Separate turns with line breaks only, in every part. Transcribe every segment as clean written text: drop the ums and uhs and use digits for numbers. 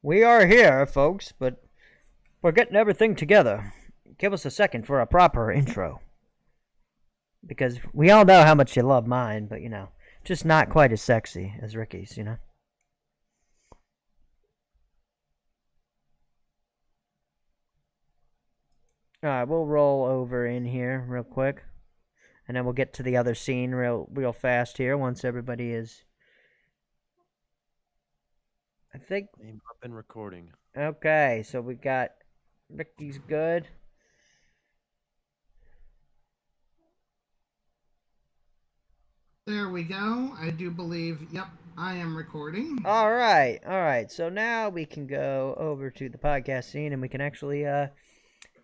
We are here, folks, but we're getting everything together. Give us a second for a proper intro. Because we all know how much you love mine, but just not quite as sexy as Ricky's. Alright, we'll roll over in here real quick. And then we'll get to the other scene real fast here once everybody is. I think.
Name up and recording.
Okay, so we got Ricky's good.
There we go. I do believe, yep, I am recording.
All right. So now we can go over to the podcast scene and we can actually, why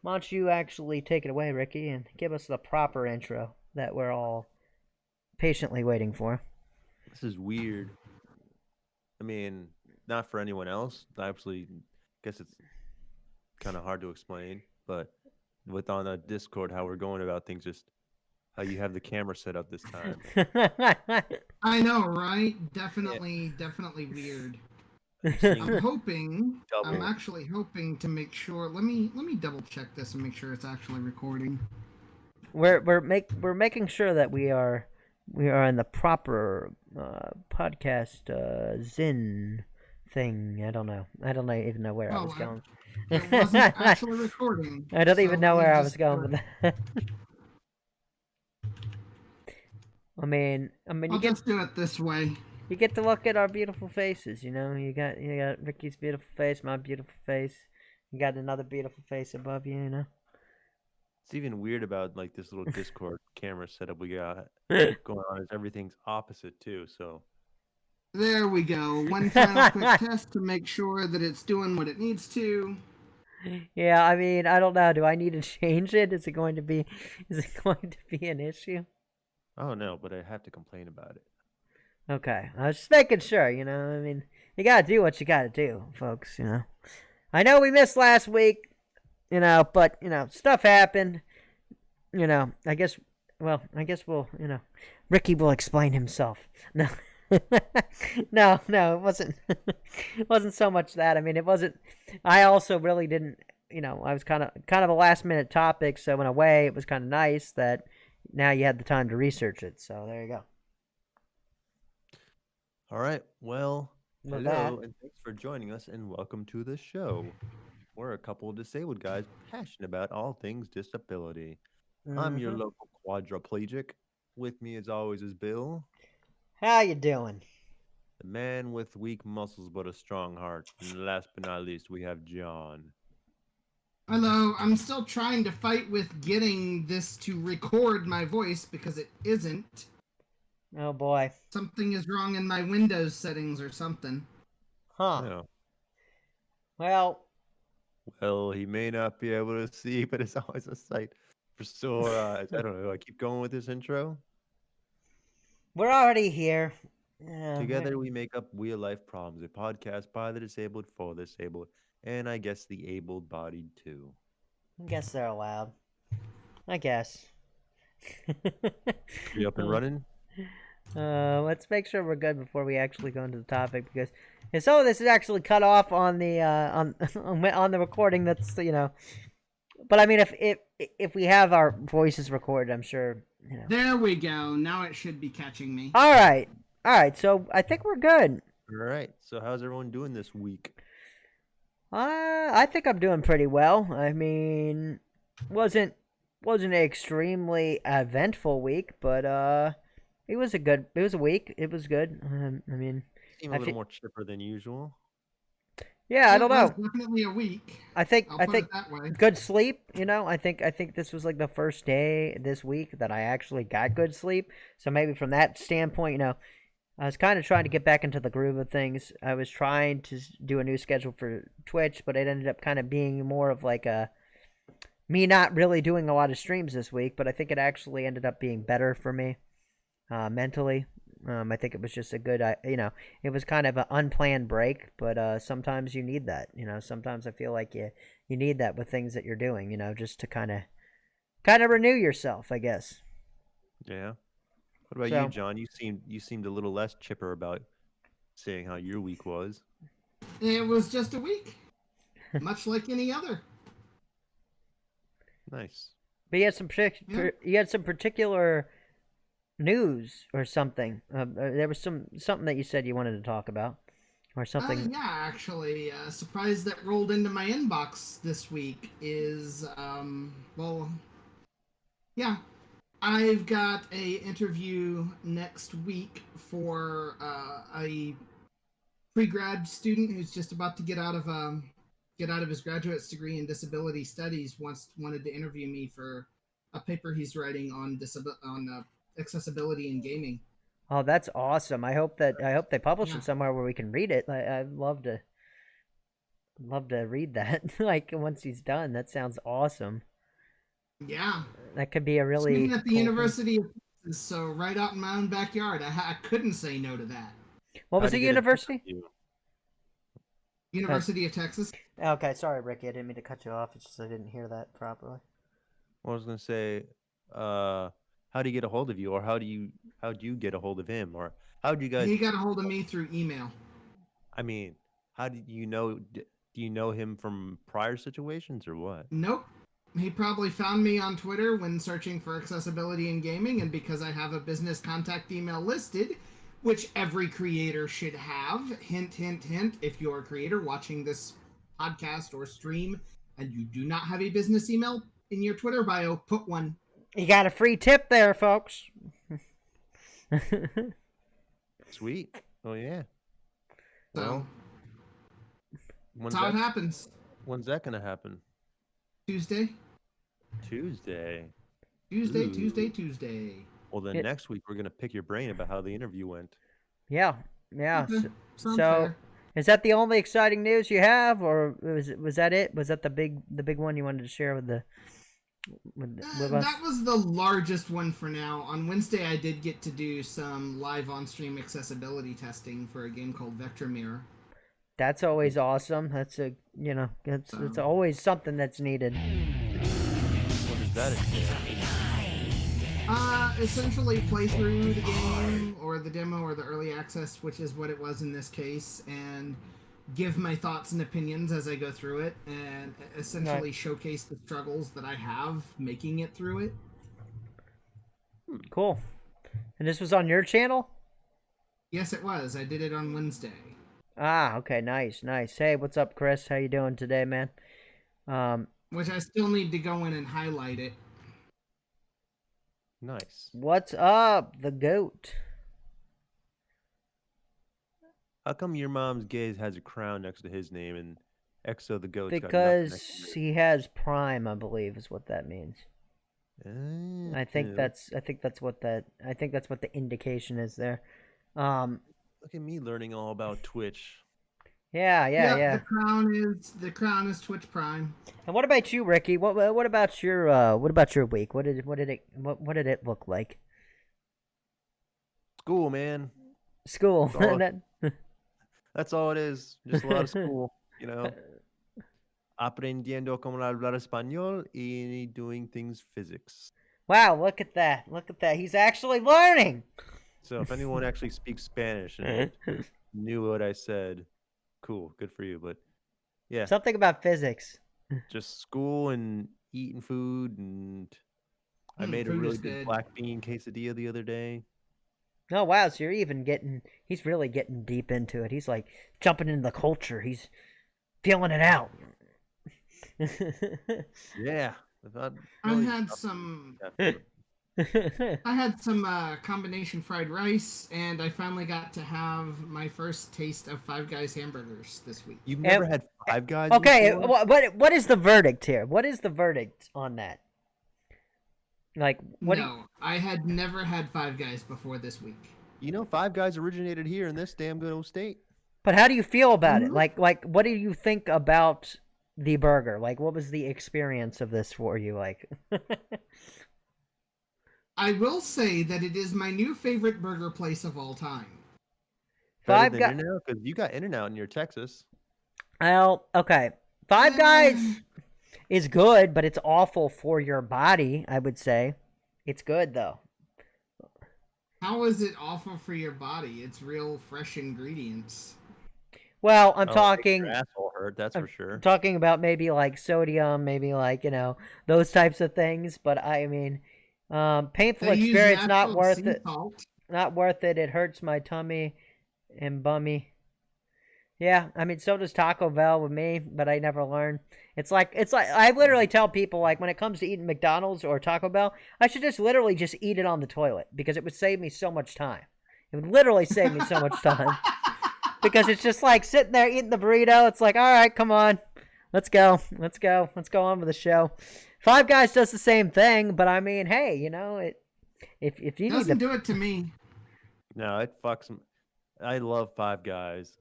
don't you actually take it away, Ricky, and give us the proper intro that we're all patiently waiting for.
This is weird. I mean, not for anyone else. I actually guess it's kind of hard to explain, but with on a Discord, how we're going about things, just how you have the camera set up this time.
I know, right? Definitely weird. I'm actually hoping to make sure. Let me double check this and make sure it's actually recording.
We're making sure that we are in the proper podcast Zin thing. I don't even know where I was going.
It wasn't actually recording.
I don't even know where I was going with that. I mean,
I'll just do it this way.
You get to look at our beautiful faces. You got Ricky's beautiful face, my beautiful face. You got another beautiful face above you.
It's even weird about like this little Discord camera setup we got going on. Is everything's opposite too. So
there we go. One final quick test to make sure that it's doing what it needs to.
Yeah, I mean, I don't know. Do I need to change it? Is it going to be an issue?
Oh no, but I have to complain about it.
Okay, I was just making sure. I mean, you gotta do what you gotta do, folks. I know we missed last week. But stuff happened. I guess we'll. Ricky will explain himself. No. no, it wasn't. It wasn't so much that. I mean, it wasn't. I also really didn't. I was kind of a last minute topic. So in a way, it was kind of nice that now you had the time to research it. So there you go.
All right. Well, hello, and thanks for joining us, and welcome to the show. We're a couple of disabled guys passionate about all things disability. Mm-hmm. I'm your local quadriplegic. With me, as always, is Bill.
How you doing?
The man with weak muscles but a strong heart. And last but not least, we have John.
Hello. I'm still trying to fight with getting this to record my voice because it isn't.
Oh, boy.
Something is wrong in my Windows settings or something.
Huh.
Yeah.
Well,
he may not be able to see, but it's always a sight for sore eyes. I don't know. I keep going with this intro.
We're already here.
Together we make up Wheel Life Problems, a podcast by the disabled for the disabled, and I guess the able-bodied too.
I guess they're allowed. I guess.
You up and running?
Let's make sure we're good before we actually go into the topic, because some of this is actually cut off on the on the recording. That's but I mean, if we have our voices recorded, I'm sure.
There we go. Now it should be catching me.
All right. So I think we're good.
All right. So how's everyone doing this week?
I think I'm doing pretty well. I mean, wasn't an extremely eventful week, but it was a week. It was good. I mean,
seem a little more chipper than usual.
Yeah, I don't know.
Definitely a week.
I think
that way.
Good sleep. I think this was like the first day this week that I actually got good sleep. So maybe from that standpoint, I was kind of trying to get back into the groove of things. I was trying to do a new schedule for Twitch, but it ended up kind of being more of like me not really doing a lot of streams this week. But I think it actually ended up being better for me mentally. I think it was just a good, it was kind of an unplanned break, but sometimes you need that. Sometimes I feel like you need that with things that you're doing, just to kind of renew yourself, I guess.
Yeah. What about you, John? You seemed a little less chipper about saying how your week was.
It was just a week, much like any other.
Nice.
But you had
Yeah.
you had some particular news or something. There was something that you said you wanted to talk about, or something.
Yeah, actually, a surprise that rolled into my inbox this week is, well, yeah, I've got a interview next week for a pre-grad student who's just about to get out of his graduate degree in disability studies. Wanted to interview me for a paper he's writing on accessibility in gaming.
Oh, that's awesome! I hope they publish
Yeah,
it somewhere where we can read it. I'd love to read that. Like once he's done, that sounds awesome.
yeah.
That could be a
Student
really
at the
cool thing.
University of Texas, so right out in my own backyard. I couldn't say no to that.
What was
How'd
the
you get a job
university?
interview?
Uh,
University of Texas.
okay, sorry, Ricky. I didn't mean to cut you off. It's just I didn't hear that properly.
I was gonna say, how do you get a hold of you, or how'd you get a hold of him, or how'd you guys?
He got a hold of me through email.
I mean, how did you know? Do you know him from prior situations or what?
Nope. He probably found me on Twitter when searching for accessibility in gaming, and because I have a business contact email listed, which every creator should have. Hint, hint, hint. If you're a creator watching this podcast or stream and you do not have a business email in your Twitter bio, put one.
You got a free tip there, folks.
Sweet. Oh yeah.
So
Well, when's
that's how it
that?
happens.
When's that gonna happen?
Tuesday,
Tuesday.
Tuesday,
Ooh.
Tuesday, Tuesday.
Well, then
It-
next week we're gonna pick your brain about how the interview went.
yeah, yeah.
Okay, sounds
So,
fair.
is that the only exciting news you have, or was that it? Was that the big one you wanted to share with with us?
That was the largest one for now. On Wednesday, I did get to do some live on-stream accessibility testing for a game called Vector Mirror.
That's always awesome. That's it's always something that's needed.
What does that entail?
Essentially play through the game or the demo or the early access, which is what it was in this case, and give my thoughts and opinions as I go through it, and essentially showcase the struggles that I have making it through it.
Cool. And this was on your channel?
Yes, it was. I did it on Wednesday.
Ah, okay, nice, nice. Hey, what's up, Chris? How you doing today, man?
Which I still need to go in and highlight it.
Nice.
What's up, the goat?
How come your mom's gaze has a crown next to his name and Exo the goat's got nothing
Because
next to it?
he has Prime, I believe, is what that means. I think
Oh,
that's what the indication is there.
look at me learning all about Twitch.
Yeah,
Yep,
yeah.
the crown is Twitch Prime.
And what about you, Ricky? What about your week? What did it look like?
School, man.
School.
Oh.
That-
That's all it is. Just a lot of school, you know. Aprendiendo cómo hablar español y doing things physics.
wow, look at that. Look at that. He's actually learning.
So if anyone actually speaks Spanish and knew what I said, cool, good for you. But yeah,
Something about physics.
just school and eating food, and I made a
food
really
is
good
good.
black bean quesadilla the other day.
Oh wow, so he's really getting deep into it. He's like jumping into the culture. He's feeling it out.
Yeah, I thought
I
really
had
something
some
after-
I had some combination fried rice, and I finally got to have my first taste of Five Guys hamburgers this week.
You've never had Five Guys?
Okay,
before?
what is the verdict here? What is the verdict on that? Like what?
No, I had never had Five Guys before this week.
You know, Five Guys originated here in this damn good old state.
But how do you feel about it?
Mhm.
Like what do you think about the burger? Like what was the experience of this for you like?
I will say that it is my new favorite burger place of all time.
Five
Better
Guys.
than In-N-Out, because you got In-N-Out near Texas.
Well, okay. Five Guys is good, but it's awful for your body, I would say. It's good though.
How is it awful for your body? It's real fresh ingredients.
Well, I'm
I don't think
talking
your asshole hurt. That's
I'm
for sure.
talking about maybe like sodium, maybe like, those types of things. But I mean, painful
They use
experience, not
natural
worth
sea
it.
salt.
Not worth it. It hurts my tummy and bummy. Yeah, I mean, so does Taco Bell with me, but I never learn. It's like I literally tell people like when it comes to eating McDonald's or Taco Bell, I should just literally just eat it on the toilet because it would save me so much time. It would literally save me so much time because it's just like sitting there eating the burrito. It's like, all right, come on, let's go, let's go on with the show. Five Guys does the same thing, but I mean, hey, if you need
Doesn't
to,
do it to me.
No, it fucks. I love Five Guys.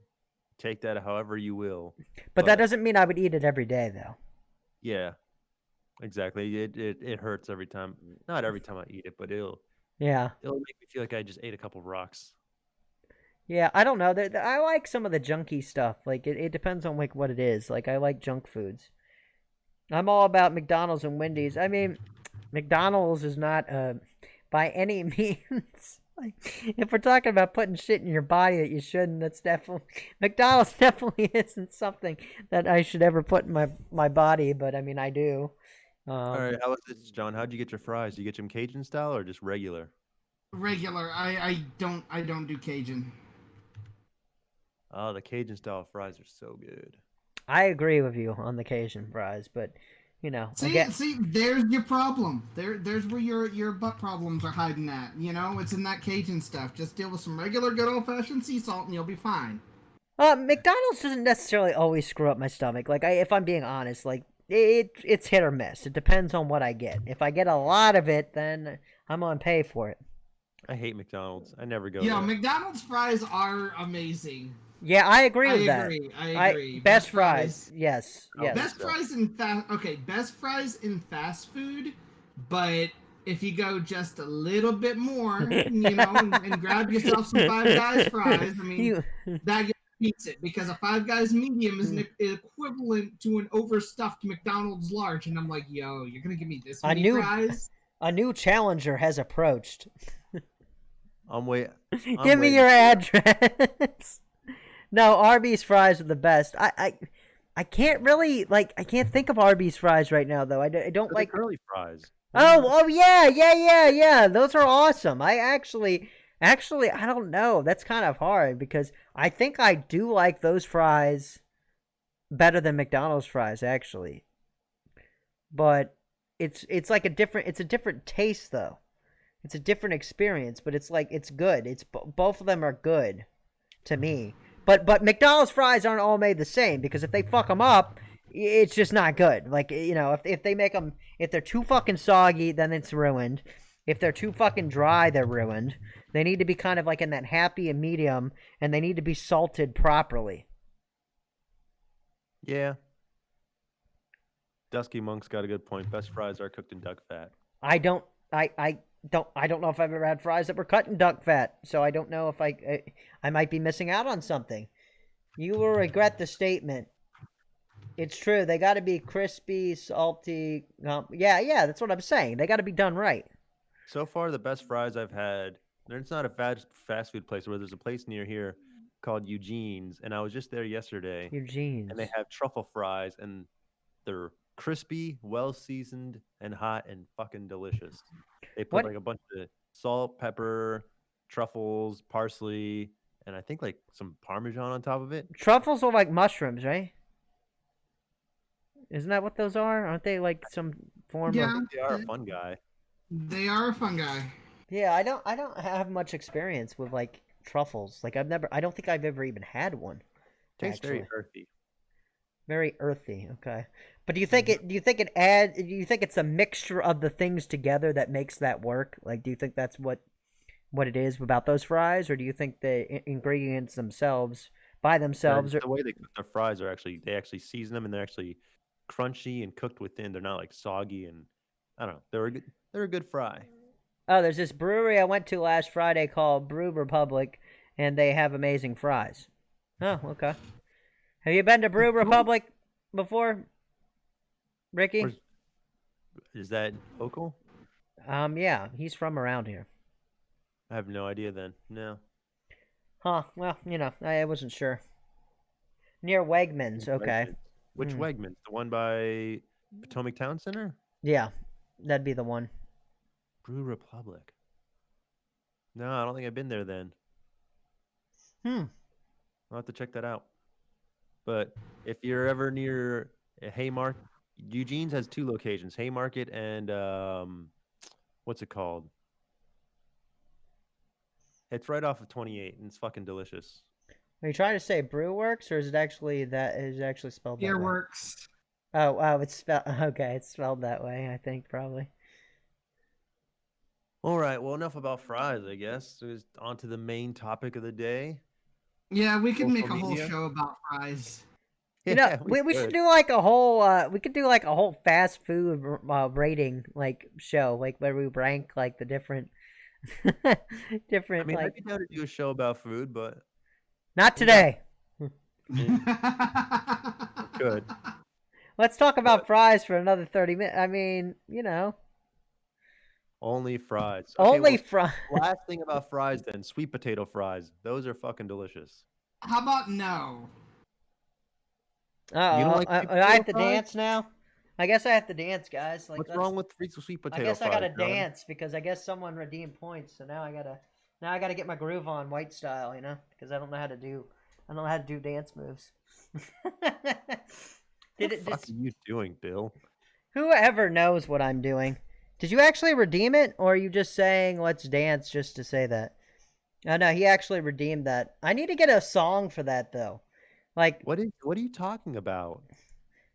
Take that however you will.
but that doesn't mean I would eat it every day though.
Yeah, exactly. It hurts every time. Not every time I eat it, but
Yeah.
it'll make me feel like I just ate a couple rocks.
Yeah, I don't know. I like some of the junky stuff. Like it depends on like what it is. Like I like junk foods. I'm all about McDonald's and Wendy's. I mean, McDonald's is not by any means like if we're talking about putting shit in your body that you shouldn't, that's definitely McDonald's definitely isn't something that I should ever put in my body, but I mean I do.
All right, how was this, John? How'd you get your fries? You get them Cajun style or just regular?
Regular. I don't do Cajun.
Oh, the Cajun style fries are so good.
I agree with you on the Cajun fries, but
See, there's your problem. There's where your butt problems are hiding at. It's in that Cajun stuff. Just deal with some regular good old fashioned sea salt, and you'll be fine.
McDonald's doesn't necessarily always screw up my stomach. Like, if I'm being honest, like it's hit or miss. It depends on what I get. If I get a lot of it, then I'm on pay for it.
I hate McDonald's. I never go
Yeah,
there.
McDonald's fries are amazing.
Yeah, I agree
I
with that.
agree. I agree.
Best fries. Yes.
Oh,
Yes.
Best fries in best fries in fast food, but if you go just a little bit more, and grab yourself some Five Guys fries, I mean,
You,
that beats it because a Five Guys medium is an equivalent to an overstuffed McDonald's large, and I'm like, yo, you're gonna give me this many fries?
a new challenger has approached.
I'm waiting.
Give me your address. No, Arby's fries are the best. I can't really I can't think of Arby's fries right now though. I don't like
curly fries.
Oh yeah. Those are awesome. I actually I don't know. That's kind of hard because I think I do like those fries better than McDonald's fries actually. But it's like it's a different taste though. It's a different experience, but it's good. Both of them are good to me. But McDonald's fries aren't all made the same because if they fuck them up, it's just not good. Like if they make them, if they're too fucking soggy, then it's ruined. If they're too fucking dry, they're ruined. They need to be kind of like in that happy and medium, and they need to be salted properly.
Yeah. Dusky Monk's got a good point. Best fries are cooked in duck fat.
I don't know if I've ever had fries that were cut in duck fat, so I don't know if I might be missing out on something. You will regret the statement. It's true. They got to be crispy, salty. Yeah, that's what I'm saying. They got to be done right.
So far, the best fries I've had. There's not a fast food place where there's a place near here called Eugene's, and I was just there yesterday.
Eugene's.
And they have truffle fries, and they're crispy, well seasoned, and hot, and fucking delicious. They put like a bunch of salt, pepper, truffles, parsley, and I think like some Parmesan on top of it.
Truffles are like mushrooms, right? Isn't that what those are? Aren't they like some form
Yeah,
of...
They are a fun guy.
They are a fun guy.
Yeah, I don't have much experience with like truffles. Like I don't think I've ever even had one.
Tastes very earthy.
Very earthy. Okay. But do you think it's a mixture of the things together that makes that work? Like, do you think that's what it is about those fries, or do you think the ingredients themselves by themselves
the way they cook their fries are they actually season them and they're actually crunchy and cooked within. They're not like soggy and I don't know. They're a good fry.
Oh, there's this brewery I went to last Friday called Brew Republic, and they have amazing fries. Oh, okay. Have you been to Brew Republic before, Ricky?
Is that local?
Yeah, he's from around here.
I have no idea then. No.
Huh, well, I wasn't sure. Near Wegmans. Okay.
Wegmans. Which
Hmm.
Wegmans? The one by Potomac Town Center?
Yeah, that'd be the one.
Brew Republic. No, I don't think I've been there then.
Hmm.
I'll have to check that out. But if you're ever near Haymarket, Eugene's has 2 locations, Haymarket and what's it called? It's right off of 28 and it's fucking delicious.
Are you trying to say Brewworks, or is it actually spelled that way?
Earworks.
Oh, it's spelled okay. It's spelled that way. I think probably.
All right, well, enough about fries, I guess. So it's on to the main topic of the day.
Yeah, we could make a
Social
whole
media?
show about fries.
You know, we should do like a whole we could do like a whole fast food rating like show, like where we rank like the different
I
different
mean, I'd
like
be down to do a show about food, but
not today.
good.
Let's talk about fries for another 30 minutes. I mean, you know,
Only fries.
only
well,
fries.
last thing about fries then, sweet potato fries. Those are fucking delicious.
How about no?
Oh,
You don't like sweet
I
potato
have to
fries?
dance now. I guess I have to dance, guys. Like,
What's
let's-
wrong with sweet
I
potato
guess
fries?
I gotta
John?
dance because I guess someone redeemed points, so now I gotta get my groove on white style, you know, because I don't know how to do dance moves.
What the fuck are you doing, Bill?
Whoever knows what I'm doing? Did you actually redeem it, or are you just saying let's dance just to say that? Oh no, he actually redeemed that. I need to get a song for that though. Like,
What are you talking about?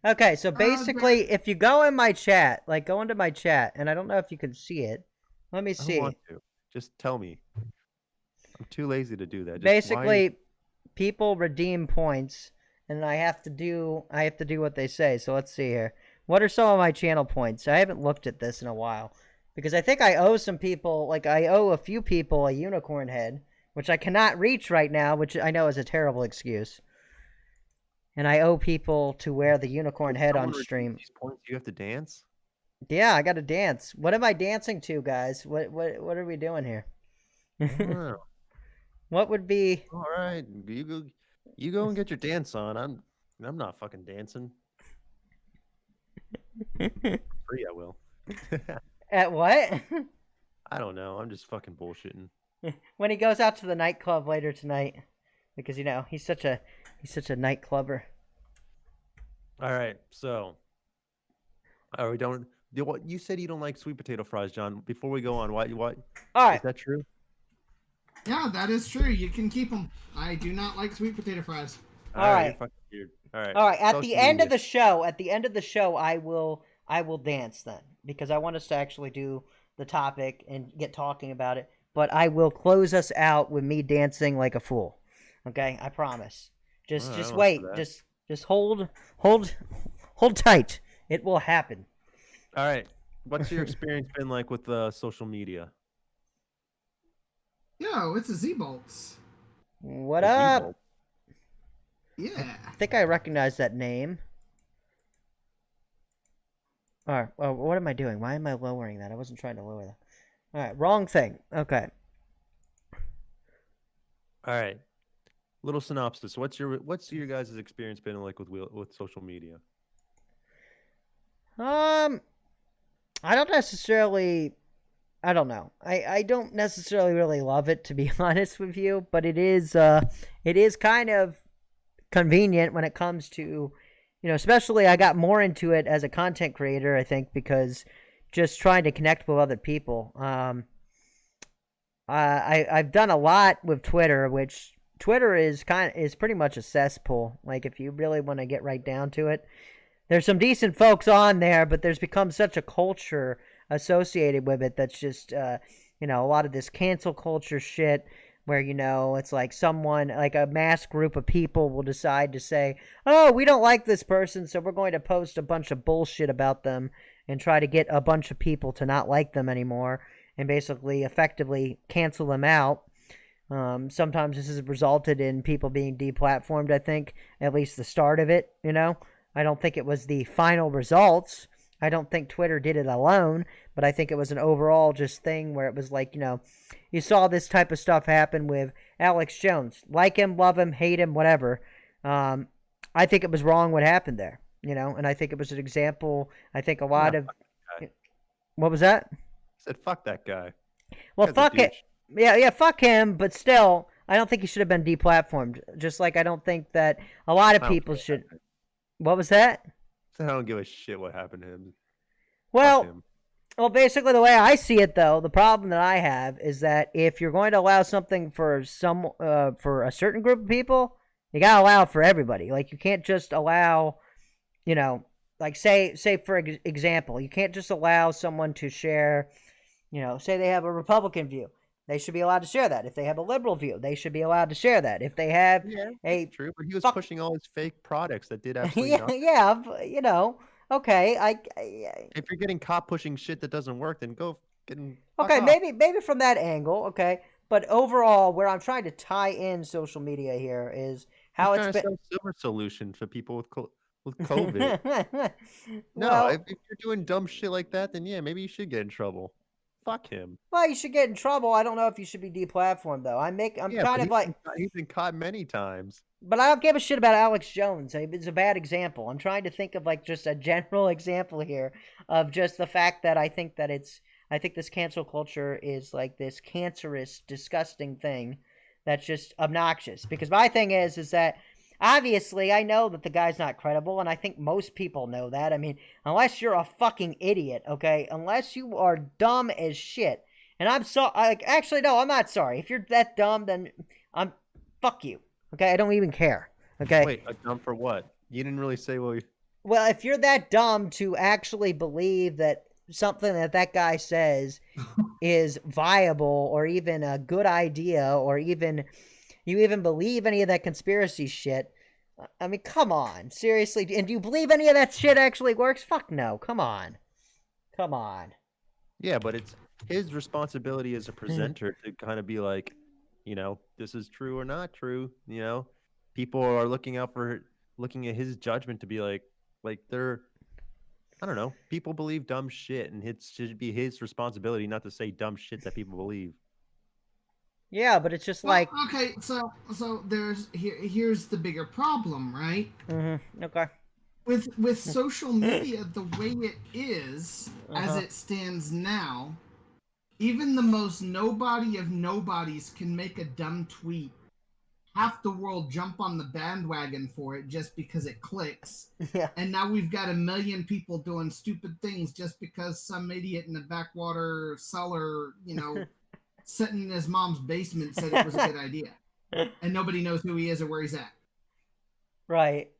okay, so basically, if you go in my chat, like go into my chat, and I don't know if you can see it. Let me
I don't
see.
want to. Just tell me. I'm too lazy to do that.
Basically, people redeem points, and I have to do what they say. So let's see here. What are some of my channel points? I haven't looked at this in a while because I think I owe some people, like I owe a few people a unicorn head, which I cannot reach right now, which I know is a terrible excuse. And I owe people to wear the unicorn head on stream.
These points, you have to dance.
Yeah, I got to dance. What am I dancing to, guys? What are we doing here?
Oh,
What would be?
all right, you go and get your dance on. I'm not fucking dancing. Free, I will.
At what?
I don't know. I'm just fucking bullshitting.
When he goes out to the nightclub later tonight, because you know he's such a nightclubber.
All right, so we don't. What you said you don't like sweet potato fries, John. Before we go on, why?
All right,
Is that true?
Yeah, that is true. You can keep them. I do not like sweet potato fries.
All right.
You're fucking weird. All right.
all right. At the
Social
end of
media.
the show, I will dance then because I want us to actually do the topic and get talking about it. But I will close us out with me dancing like a fool. Okay, I promise. Just
All right,
just
I'm up
wait.
for that.
Just hold tight. It will happen.
All right. What's your experience been like with social media?
Yo, it's a Z-Bolts.
What
The
up?
Z-Bolt.
Yeah.
I think I recognize that name. Alright, well, what am I doing? Why am I lowering that? I wasn't trying to lower that. Alright, wrong thing. Okay.
All right. Little synopsis. What's your guys' experience been like with social media?
I don't know. I don't necessarily really love it, to be honest with you, but it is kind of convenient when it comes to, you know, especially I got more into it as a content creator, I think, because just trying to connect with other people. I've done a lot with Twitter, which Twitter is pretty much a cesspool. Like, if you really want to get right down to it, there's some decent folks on there, but there's become such a culture associated with it that's just, you know, a lot of this cancel culture shit where, you know, it's like someone, like a mass group of people will decide to say, oh, we don't like this person, so we're going to post a bunch of bullshit about them and try to get a bunch of people to not like them anymore and basically effectively cancel them out. Sometimes this has resulted in people being deplatformed, I think, at least the start of it, you know. I don't think it was the final results. I don't think Twitter did it alone, but I think it was an overall just thing where it was like, you know, you saw this type of stuff happen with Alex Jones. Like him, love him, hate him, whatever. I think it was wrong what happened there. And I think it was an example. I think a lot
Nah,
of
fuck that guy.
what was that?
I said, fuck that guy.
Well,
Guy's a
fuck it.
douche.
Yeah, fuck him. But still, I don't think he should have been deplatformed. Just like I don't think that a lot of
I don't
people
care
should.
what happened.
What was that?
I don't give a shit what happened to him. Fuck
Well,
him.
Well, basically, the way I see it, though, the problem that I have is that if you're going to allow something for for a certain group of people, you gotta allow it for everybody. Like you can't just allow, like say for example, you can't just allow someone to share, say they have a Republican view, they should be allowed to share that. If they have a liberal view, they should be allowed to share that. If they have
Yeah,
a
that's true. But he was
fuck,
pushing all his fake products that did absolutely
yeah,
nothing.
yeah, okay,
If you're getting caught pushing shit that doesn't work, then go fuck
Okay,
off.
maybe from that angle, okay. But overall, where I'm trying to tie in social media here is
He's
how it's
trying to
been.
sell silver solution for people with COVID. No,
well,
if you're doing dumb shit like that, then yeah, maybe you should get in trouble. Fuck him.
well, you should get in trouble. I don't know if you should be deplatformed though. I'm
Yeah,
kind
but
of like,
he's been caught many times.
but I don't give a shit about Alex Jones. It's a bad example. I'm trying to think of like just a general example here of just the fact that I think this cancel culture is like this cancerous, disgusting thing that's just obnoxious. Because my thing is that obviously I know that the guy's not credible, and I think most people know that. I mean, unless you're a fucking idiot, okay? Unless you are dumb as shit. And I'm so like actually no, I'm not sorry. If you're that dumb, then I'm fuck you. Okay, I don't even care. Okay.
Wait, a dumb for what? You didn't really say well.
Well, if you're that dumb to actually believe that something that guy says is viable or even a good idea or even you even believe any of that conspiracy shit, I mean, come on. Seriously, and do you believe any of that shit actually works? Fuck no. Come on. Come on.
Yeah, but it's his responsibility as a presenter to kind of be like, this is true or not true. People are looking at his judgment to be like they're, I don't know. People believe dumb shit, and it should be his responsibility not to say dumb shit that people believe.
Yeah, but it's just
Well,
like
okay, so here's the bigger problem, right?
okay.
With social media the way it is as
Uh-huh.
it stands now, even the most nobody of nobodies can make a dumb tweet. Half the world jump on the bandwagon for it just because it clicks.
Yeah.
And now we've got 1 million people doing stupid things just because some idiot in a backwater cellar, sitting in his mom's basement said it was a good idea. And nobody knows who he is or where he's at.
Right.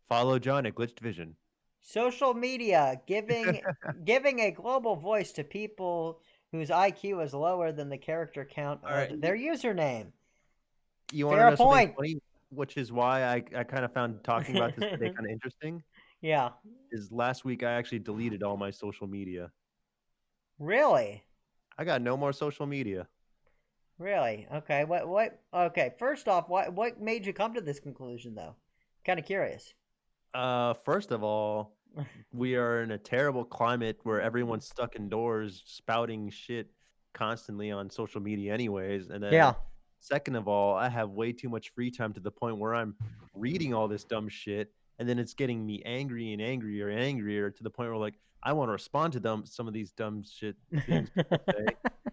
Follow John at Glitched Vision.
Social media giving a global voice to people whose IQ is lower than the character count of
right.
their username.
You want to
Fair
know something
point.
funny, which is why I kind of found talking about this today kind of interesting.
Yeah.
Is last week I actually deleted all my social media.
Really?
I got no more social media.
Really? Okay. What okay, first off, what made you come to this conclusion though? Kind of curious.
First of all, we are in a terrible climate where everyone's stuck indoors spouting shit constantly on social media anyways. And then
Yeah.
second of all, I have way too much free time to the point where I'm reading all this dumb shit and then it's getting me angry and angrier and angrier to the point where like I want to respond to some of these dumb shit things people say.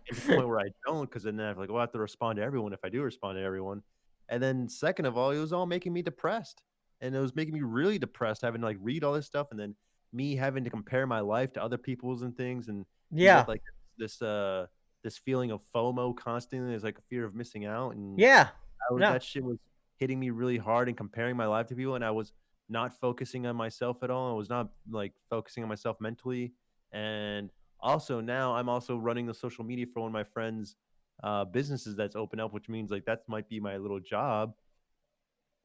And to the point where I don't, because then I'm like, well, I have to respond to everyone if I do respond to everyone. And then second of all, it was all making me depressed. And it was making me really depressed having to like read all this stuff and then me having to compare my life to other people's and things, and you
Yeah.
get like this feeling of FOMO constantly. There's like a fear of missing out, and
Yeah. No.
that shit was hitting me really hard and comparing my life to people, and I was not focusing on myself at all. I was not like focusing on myself mentally, and also now I'm also running the social media for one of my friends' businesses that's open up, which means like that might be my little job.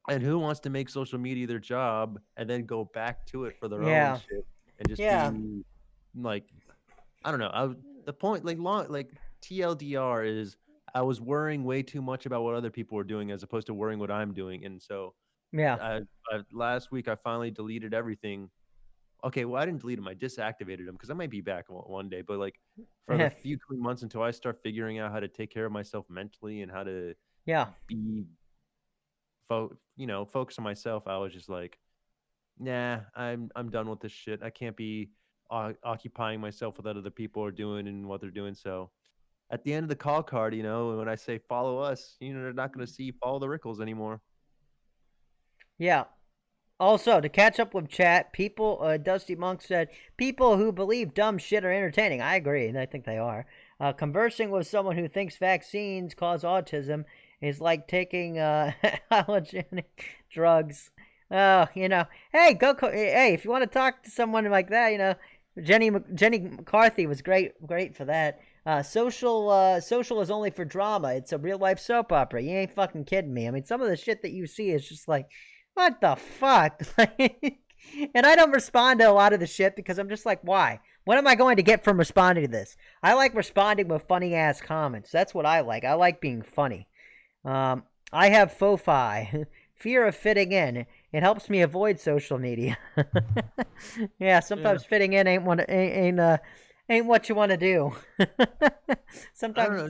And who wants to make social media their job and then go back to it for their
Yeah.
own shit and just
Yeah.
be like, I don't know. The point, like TLDR is I was worrying way too much about what other people were doing as opposed to worrying what I'm doing. And so
Yeah.
last week I finally deleted everything. Okay, well I didn't delete them. I deactivated them because I might be back one day. But like for the few coming months until I start figuring out how to take care of myself mentally and how to
Yeah.
be focus on myself, I was just like, nah, I'm done with this shit. I can't be occupying myself with what other people are doing and what they're doing. So at the end of the call card, when I say follow us, they're not going to see follow the Rickles anymore.
Yeah. Also, to catch up with chat, Dusty Monk said, people who believe dumb shit are entertaining. I agree, and I think they are. Conversing with someone who thinks vaccines cause autism is like taking hallucinogenic drugs. Oh, hey, hey, if you want to talk to someone like that, Jenny McCarthy was great for that. Social is only for drama. It's a real life soap opera. You ain't fucking kidding me. I mean, some of the shit that you see is just like, what the fuck? And I don't respond to a lot of the shit because I'm just like, why? What am I going to get from responding to this? I like responding with funny ass comments. That's what I like. I like being funny. I have FOFI, fear of fitting in. It helps me avoid social media. Yeah, sometimes fitting in ain't what you want to do. Sometimes
I don't know.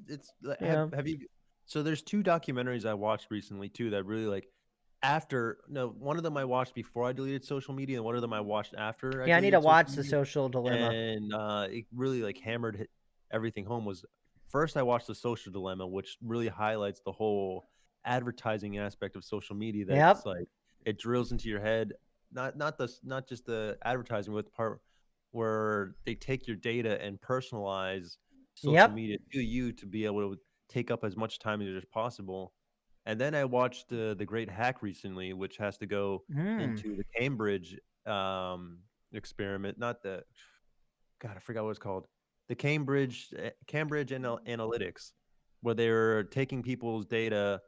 It's kind of have you? So there's 2 documentaries I watched recently too that really like. One of them I watched before I deleted social media, and one of them I watched after.
I need to watch The Social Dilemma.
And it really like hammered everything home. Was first I watched The Social Dilemma, which really highlights the whole advertising aspect of social media. That's like it drills into your head, not just the advertising, but the part where they take your data and personalize social media to you to be able to take up as much time as possible. And then I watched The Great Hack recently, which has to go into the Cambridge experiment. Not the God, I forgot what it's called. The Cambridge Analytics, where they were taking people's data,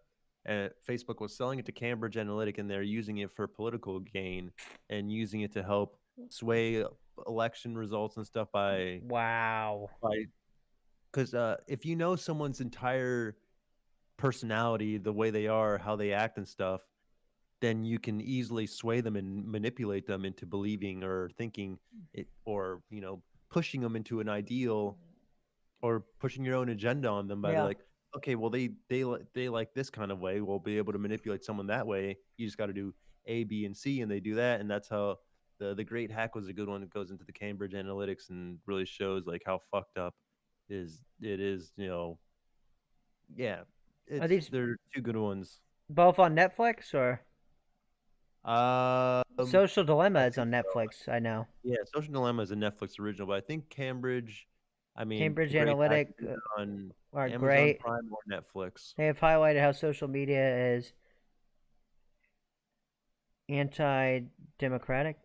and Facebook was selling it to Cambridge Analytica, and they're using it for political gain and using it to help sway election results and stuff because if you know someone's entire personality, the way they are, how they act and stuff, then you can easily sway them and manipulate them into believing or thinking it, or pushing them into an ideal or pushing your own agenda on them by like, okay, well they like this kind of way, we'll be able to manipulate someone that way. You just got to do A, B, and C, and they do that, and that's how the Great Hack was a good one that goes into the Cambridge Analytics and really shows like how fucked up it is. Yeah, they're 2 good ones.
Both on Netflix or?
Um,
Social Dilemma is on Netflix. I know.
Yeah, Social Dilemma is a Netflix original, but I think Cambridge
Analytic
on
are
Amazon
great.
Prime or Netflix.
They have highlighted how social media is anti-democratic.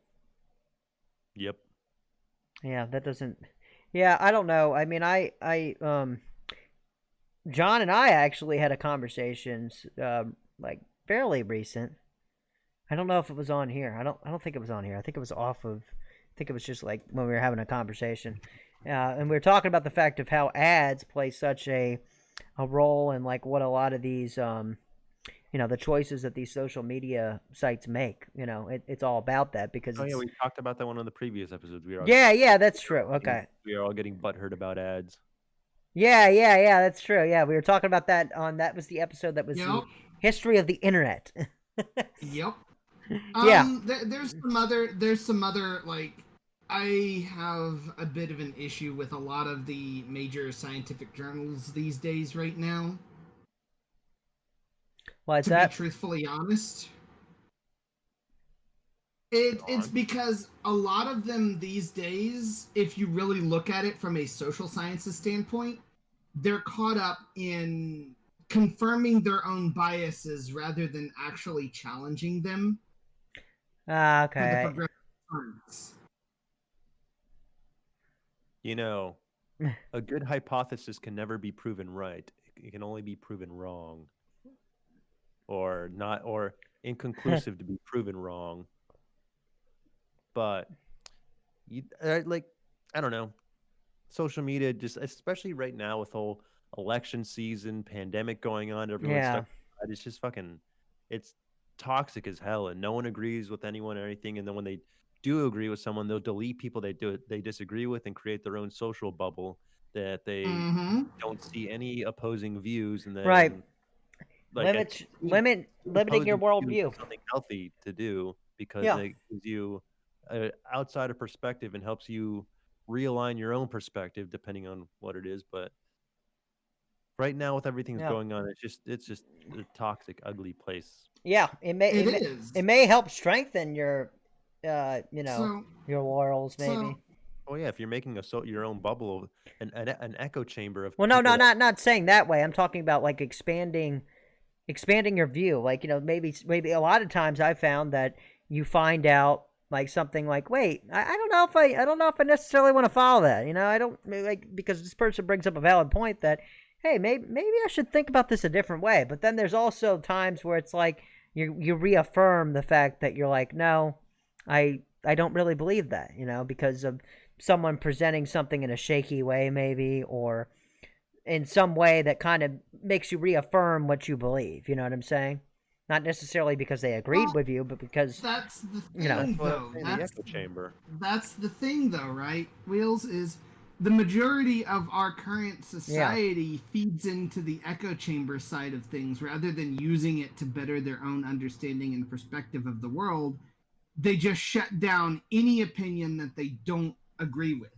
Yep.
Yeah, that doesn't. Yeah, I don't know. I mean, John and I actually had a conversation, like fairly recent. I don't know if it was on here. I don't think it was on here. I think it was off of. I think it was just like when we were having a conversation, and we were talking about the fact of how ads play such a role in like what a lot of these the choices that these social media sites make. It's all about that because
we talked about that one on the previous episodes.
Yeah, that's true. Okay.
We are all getting butthurt about ads.
Yeah, that's true. Yeah, we were talking about that that was the episode that was the history of the internet.
Yep.
Yeah.
There's some other like I have a bit of an issue with a lot of the major scientific journals these days right now.
Why is that?
To be truthfully honest. It's because a lot of them these days, if you really look at it from a social sciences standpoint, they're caught up in confirming their own biases rather than actually challenging them.
Okay.
For the progressive
a good hypothesis can never be proven right. It can only be proven wrong. Or not, or inconclusive to be proven wrong. But I don't know. Social media, just especially right now with whole election season, pandemic going on, everyone's stuck. It's just fucking, it's toxic as hell, and no one agrees with anyone or anything. And then when they do agree with someone, they'll delete people they disagree with and create their own social bubble that they don't see any opposing views. And then like
limiting your
opposing view
worldview.
is something healthy to do because
Yeah.
it gives you an outsider perspective and helps you realign your own perspective depending on what it is. But right now, with everything that's
Yeah.
going on, it's just a toxic, ugly place.
Yeah,
It is.
it may help strengthen your
So
your laurels
so
maybe.
Oh yeah, if you're making your own bubble, an echo chamber of
Well, no,
people
no,
that
not saying that way. I'm talking about like expanding your view. Like, maybe a lot of times I found that you find out like something like, wait, I don't know if I don't know if I necessarily want to follow that. I don't like, because this person brings up a valid point that, hey, maybe I should think about this a different way. But then there's also times where it's like you reaffirm the fact that you're like, no, I don't really believe that, because of someone presenting something in a shaky way maybe, or in some way that kind of makes you reaffirm what you believe. You know what I'm saying? Not necessarily because they agreed
well,
with you, but because
that's the
you know.
that's
thing,
what I'm
though.
saying. The echo chamber.
That's the thing, though, right? Wheels is the majority of our current
Yeah,
society feeds into the echo chamber side of things rather than using it to better their own understanding and perspective of the world. They just shut down any opinion that they don't agree with.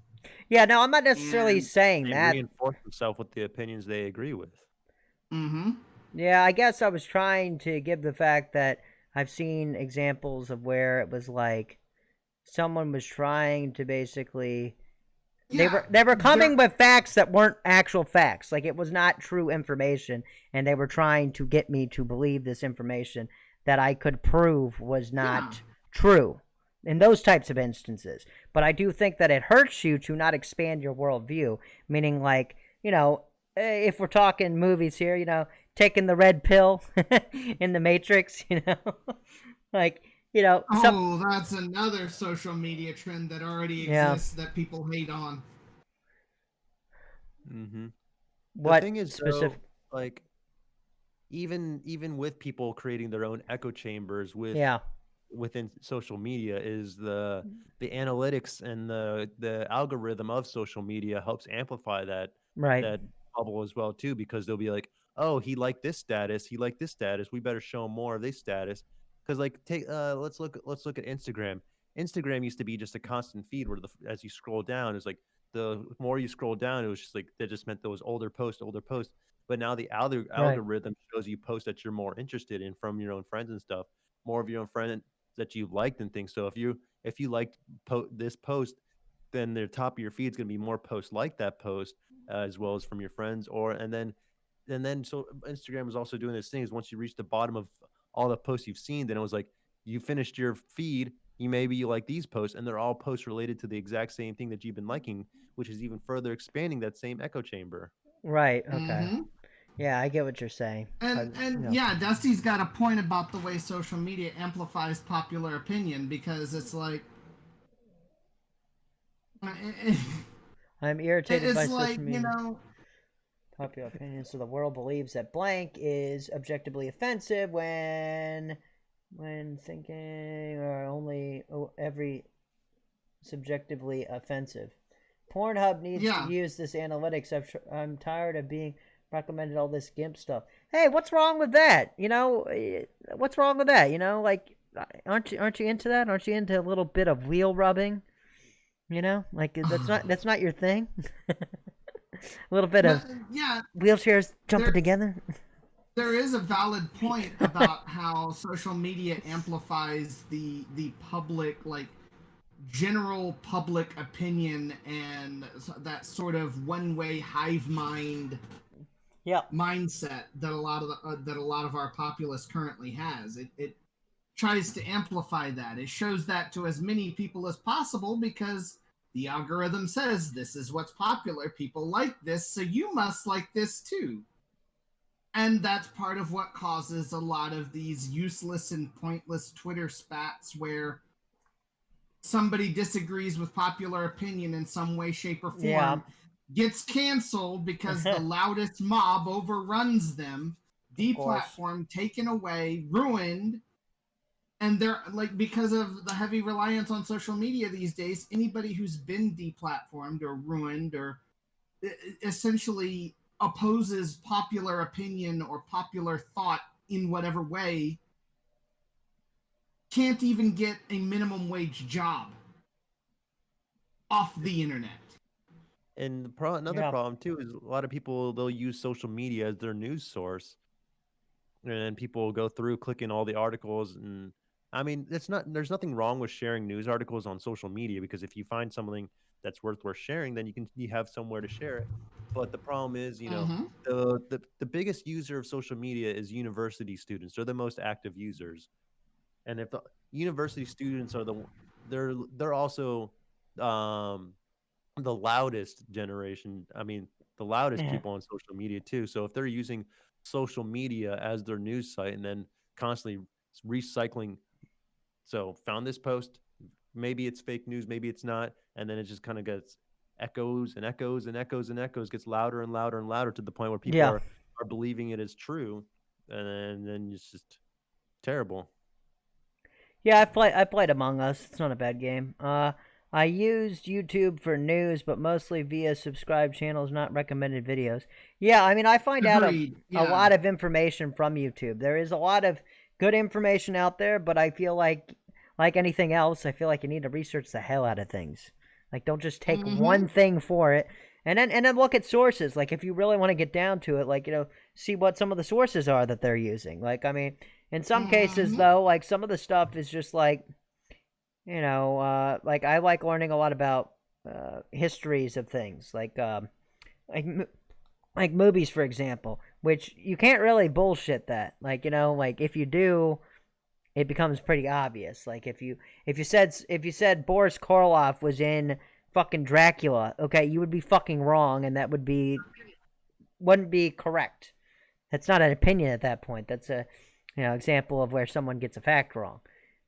yeah. No, I'm not necessarily
And
saying
They
that.
reinforce themselves with the opinions they agree with.
mm-hmm.
Yeah, I guess I was trying to give the fact that I've seen examples of where it was like someone was trying to basically
Yeah,
they were
there.
coming with facts that weren't actual facts. Like, it was not true information, and they were trying to get me to believe this information that I could prove was
Yeah,
not true in those types of instances. But I do think that it hurts you to not expand your worldview, meaning, like, if we're talking movies here, taking the red pill in the Matrix, like, some,
oh, that's another social media trend that already
yeah,
exists that people hate on.
Hmm. The
what
thing is, though,
specific,
like even with people creating their own echo chambers
yeah,
within social media, is the analytics and the algorithm of social media helps amplify
right,
that bubble as well too, because they'll be like, oh, he liked this status, we better show him more of this status. Because like, take let's look at Instagram. Instagram used to be just a constant feed where as you scroll down, it's like the more you scroll down, it was just like that just meant those older posts. But now the
right,
algorithm shows you posts that you're more interested in from your own friends and stuff, more of your own friends that you liked and things. So if you liked this post, then the top of your feed is going to be more posts like that post, as well as from your friends. Or and then so Instagram is also doing this thing is once you reach the bottom of all the posts you've seen, then it was like you finished your feed. You like these posts, and they're all posts related to the exact same thing that you've been liking, which is even further expanding that same echo chamber.
right, okay.
Mm-hmm.
Yeah, I get what you're saying.
And yeah, Dusty's got a point about the way social media amplifies popular opinion because it's like
I'm irritated by
it's
social
like,
media popular opinion. So the world believes that blank is objectively offensive when thinking, or only every subjectively offensive. Pornhub needs to
yeah.
use this analytics. I'm tired of being recommended all this GIMP stuff. Hey, what's wrong with that? What's wrong with that? Like, aren't you into that? Aren't you into a little bit of wheel rubbing? Like, that's not your thing. A little bit
But
of
yeah,
wheelchairs jumping
there
together.
there is a valid point about how social media amplifies the public, like general public opinion, and that sort of one-way hive mind
Yeah.
mindset that a lot of our populace currently has. It tries to amplify that. It shows that to as many people as possible because the algorithm says this is what's popular. People like this, so you must like this too. And that's part of what causes a lot of these useless and pointless Twitter spats where somebody disagrees with popular opinion in some way, shape, or
Yeah.
form, gets canceled because the loudest mob overruns them,
Of course.
deplatformed, taken away, ruined. And they're like, because of the heavy reliance on social media these days, anybody who's been deplatformed or ruined or essentially opposes popular opinion or popular thought in whatever way can't even get a minimum wage job off the internet.
And another
Yeah.
problem too is a lot of people, they'll use social media as their news source, and then people will go through clicking all the articles. And I mean, there's nothing wrong with sharing news articles on social media, because if you find something that's worth sharing, then you have somewhere to share it. But the problem is,
Mm-hmm.
the biggest user of social media is university students. They're the most active users. And if the university students are they're also um the loudest generation. I mean, the loudest
Yeah.
people on social media too. So if they're using social media as their news site and then constantly recycling, so found this post, maybe it's fake news, maybe it's not, and then it just kind of gets echoes and echoes and echoes and echoes, gets louder and louder and louder to the point where people
Yeah.
are believing it is true, and then it's just terrible.
Yeah, I played Among Us. It's not a bad game. I used YouTube for news, but mostly via subscribed channels, not recommended videos. Yeah, I mean, I find out
Agreed.
a
Yeah.
lot of information from YouTube. There is a lot of good information out there, but I feel like anything else, I feel like you need to research the hell out of things. Like, don't just take
Mm-hmm.
one thing for it, and then look at sources. Like, if you really want to get down to it, like, see what some of the sources are that they're using. Like, I mean, in some cases,
Mhm.
though, like some of the stuff is just like, like I like learning a lot about histories of things, like like movies, for example, which you can't really bullshit that. Like, like if you do, it becomes pretty obvious. Like if you said Boris Karloff was in fucking Dracula, okay, you would be fucking wrong, and that wouldn't be correct. That's not an opinion at that point. That's a example of where someone gets a fact wrong.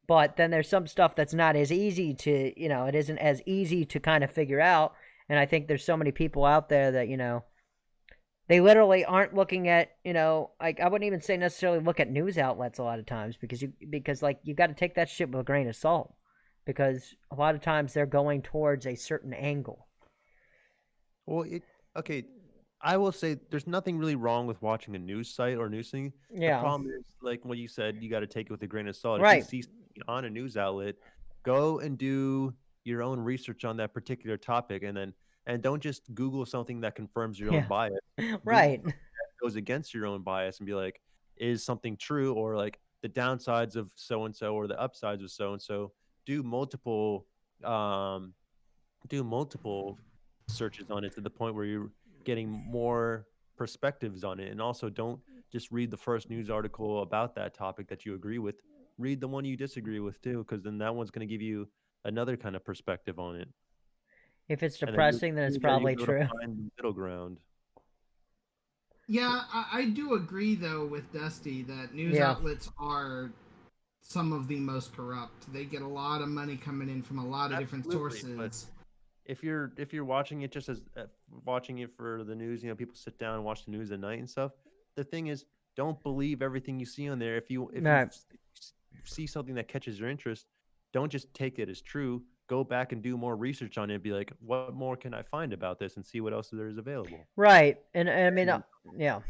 But then there's some stuff that's not as easy to, it isn't as easy to kind of figure out. And I think there's so many people out there that, they literally aren't looking at, like I wouldn't even say necessarily look at news outlets a lot of times, because like you got to take that shit with a grain of salt, because a lot of times they're going towards a certain angle.
Well, okay. I will say there's nothing really wrong with watching a news site or news thing. The
Yeah.
problem is, like what you said, you got to take it with a grain of salt. If
Right.
you see something on a news outlet, go and do your own research on that particular topic, and don't just Google something that confirms your own
Yeah.
bias.
Right.
Google that goes against your own bias and be like, is something true, or like the downsides of so and so or the upsides of so and so. Do multiple um do multiple searches on it to the point where you're getting more perspectives on it. And also, don't just read the first news article about that topic that you agree with. Read the one you disagree with too, because then that one's going to give you another kind of perspective on it.
If it's
And then
depressing, then it's
you'll
probably
be able to
true.
find the middle ground.
Yeah, I do agree though with Dusty that news
Yeah.
outlets are some of the most corrupt. They get a lot of money coming in from a lot of different
Absolutely, but
sources.
if you're watching it just as watching it for the news, people sit down and watch the news at night and stuff. The thing is, don't believe everything you see on there. If you
Right.
see something that catches your interest, don't just take it as true. Go back and do more research on it and be like, what more can I find about this, and see what else there is available.
Right. And I mean,
See-
yeah. I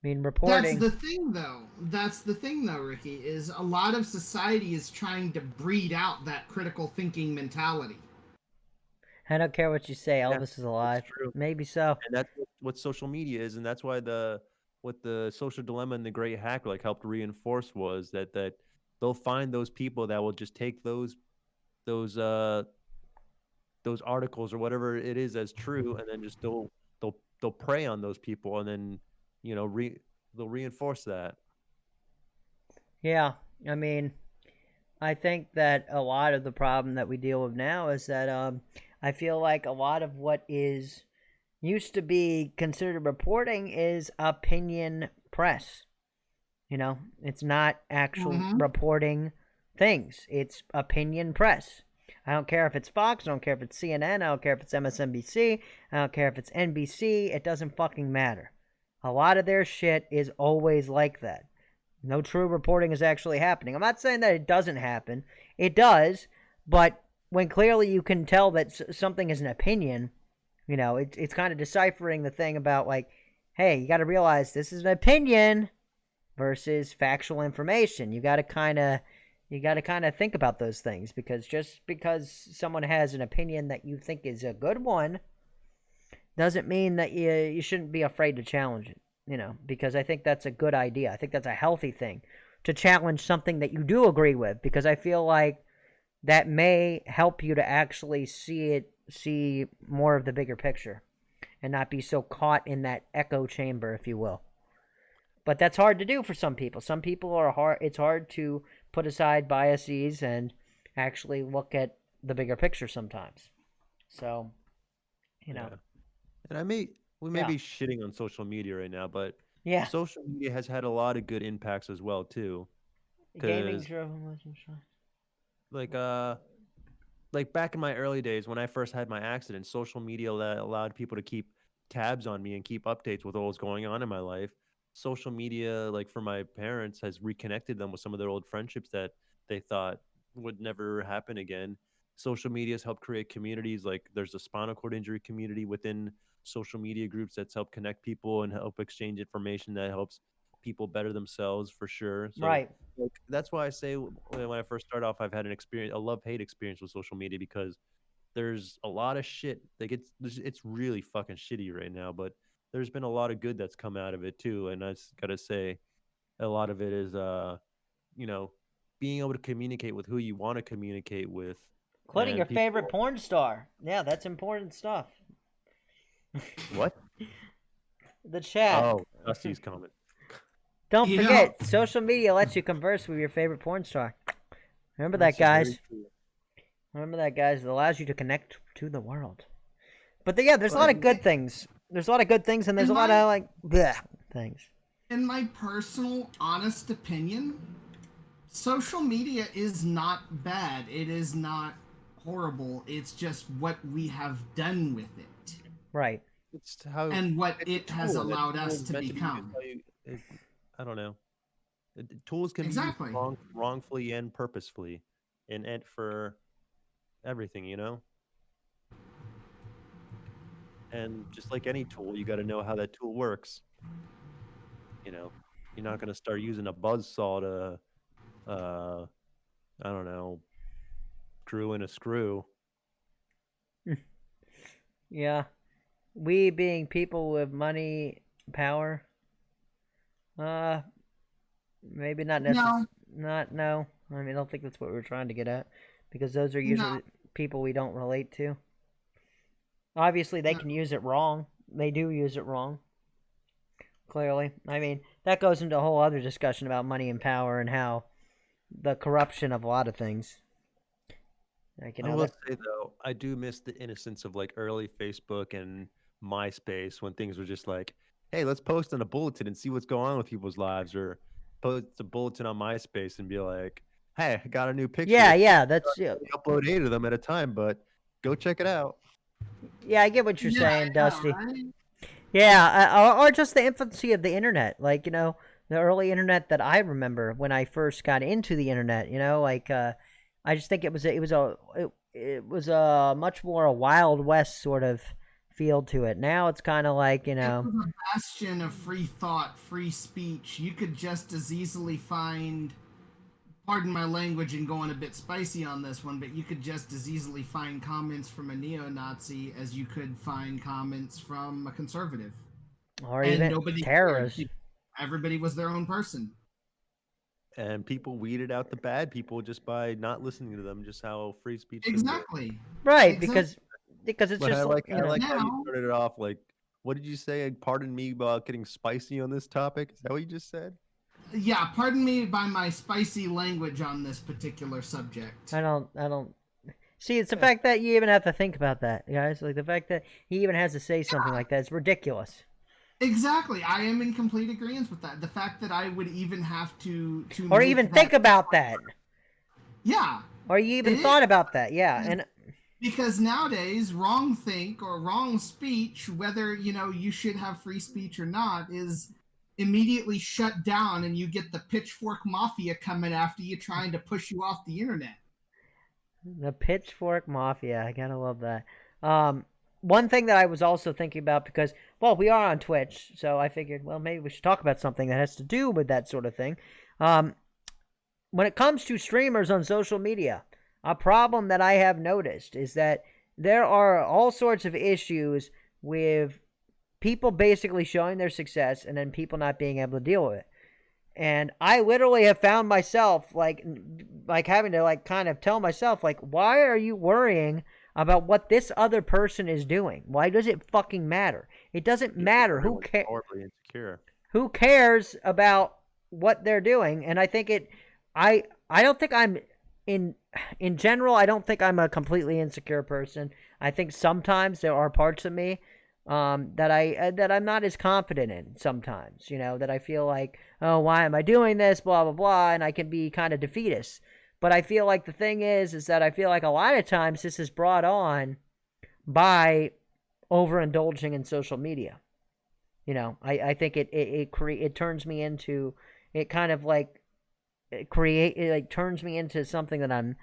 mean,
That's
reporting.
the thing though. That's the thing though, Ricky, is a lot of society is trying to breed out that critical thinking mentality.
I don't care what you say.
Yeah,
Elvis is alive.
that's true.
Maybe so.
And that's what social media is, and that's why what the Social Dilemma and the Great Hack like helped reinforce was that they'll find those people that will just take those articles or whatever it is as true, and then just they'll prey on those people, and then they'll reinforce that.
Yeah. I mean, I think that a lot of the problem that we deal with now is that I feel like a lot of what is used to be considered reporting is opinion press. It's not actual
Mhm.
reporting things. It's opinion press. I don't care if it's Fox. I don't care if it's CNN. I don't care if it's MSNBC. I don't care if it's NBC. It doesn't fucking matter. A lot of their shit is always like that. No true reporting is actually happening. I'm not saying that it doesn't happen. It does, but when clearly you can tell that something is an opinion, You know, it's kind of deciphering the thing about like, hey, you got to realize this is an opinion versus factual information. You got to kind of think about those things, because just because someone has an opinion that you think is a good one doesn't mean that you shouldn't be afraid to challenge it, you know, because I think that's a good idea. I think that's a healthy thing to challenge something that you do agree with, because I feel like that may help you to actually see more of the bigger picture and not be so caught in that echo chamber, if you will. But that's hard to do for some people. Some people are hard. It's hard to put aside biases and actually look at the bigger picture sometimes. So, you know,
Yeah. And we may
yeah,
be shitting on social media right now, but
yeah.
social media has had a lot of good impacts as well too.
Gaming
Because
driven.
like uh like back in my early days when I first had my accident, social media allowed people to keep tabs on me and keep updates with what was going on in my life. Social media, like for my parents, has reconnected them with some of their old friendships that they thought would never happen again. Social media has helped create communities. Like there's a spinal cord injury community within social media groups that's helped connect people and help exchange information that helps people better themselves for sure. So
Right.
like that's why I say when I first started off, I've had an experience, a love hate experience with social media, because there's a lot of shit that it's really fucking shitty right now, but there's been a lot of good that's come out of it too. And I just gotta say, a lot of it is you know, being able to communicate with who you want to communicate with,
Including your
and
favorite
people.
porn star. Yeah, that's important stuff.
What?
The chat.
Oh, Dusty's comment.
Don't
Yeah.
forget, social media lets you converse with your favorite porn star. Remember that,
This is very
guys.
true.
Remember that, guys. It allows you to connect to the world. But yeah, there's a lot
But
of good things. There's a lot of good things, and there's
in
a lot
my
of like bleh things.
in my personal honest opinion, social media is not bad. It is not horrible. It's just what we have done with it
Right.
It's how
and what
it's a
it has
tool, and a
allowed
tool
us
is
to
meant to be used
become.
how you. I don't know. Tools can be used
Exactly.
wrongfully and purposefully, and for everything, you know. And just like any tool, you got to know how that tool works. You know, you're not going to start using a buzz saw to, I don't know, screw in a screw.
Yeah. We being people with money, power, uh, maybe not
No,
not no. I mean, I don't think that's what we're trying to get at, because those are
no,
usually people we don't relate to. Obviously, they
no.
can use it wrong. They do use it wrong. Clearly, I mean that goes into a whole other discussion about money and power and how the corruption of a lot of things. Like
I will
that.
say though, I do miss the innocence of like early Facebook and MySpace when things were just like, "Hey, let's post on a bulletin and see what's going on with people's lives," or post a bulletin on MySpace and be like, "Hey, I got a new picture.
Yeah,
With
yeah, that's yeah,
we upload 8 of them at a time, but go check it out."
yeah. I get what you're
Yeah,
saying,
yeah,
Dusty.
right?
Yeah, or just the infancy of the internet. Like the early internet that I remember when I first got into the internet. I just think it was a much more a Wild West sort of feel to it. Now it's kind of like
It was a bastion of free thought, free speech. You could just as easily find, pardon my language and going a bit spicy on this one, but you could just as easily find comments from a neo-Nazi as you could find comments from a conservative.
or
And
even
nobody cared.
terrorists.
Everybody was their own person.
And people weeded out the bad people just by not listening to them, just how free speech can go.
Exactly.
Right,
Exactly.
because it's
But
just
I like how you
Now,
started it off like, what did you say? Pardon me about getting spicy on this topic. Is that what you just said?
yeah, pardon me by my spicy language on this particular subject.
I don't see. It's the fact that you even have to think about that, guys. Like the fact that he even has to say something like that is ridiculous.
Exactly. I am in complete agreement with that. The fact that I would even have to
Or
make
even
that,
think about that.
yeah,
Or you even
it is.
thought about that. Yeah, and
Because nowadays, wrong think or wrong speech, whether you should have free speech or not, is immediately shut down, and you get the pitchfork mafia coming after you, trying to push you off the internet.
the Pitchfork Mafia. I gotta love that. Um, one thing that I was also thinking about, because, well, we are on Twitch, so I figured, well, maybe we should talk about something that has to do with that sort of thing. When it comes to streamers on social media, a problem that I have noticed is that there are all sorts of issues with people basically showing their success and then people not being able to deal with it. And I literally have found myself like having to like kind of tell myself, like, why are you worrying about what this other person is doing? Why does it fucking matter? It doesn't matter. Who cares?
Horribly insecure.
Who cares about what they're doing? And I think I don't think I'm in general, I don't think I'm a completely insecure person. I think sometimes there are parts of me that I'm not as confident in sometimes, that I feel like, oh, why am I doing this, blah, blah, blah, and I can be kind of defeatist. But I feel like the thing is that I feel like a lot of times this is brought on by overindulging in social media. I think it turns me into, it kind of like, it like turns me into something that I'm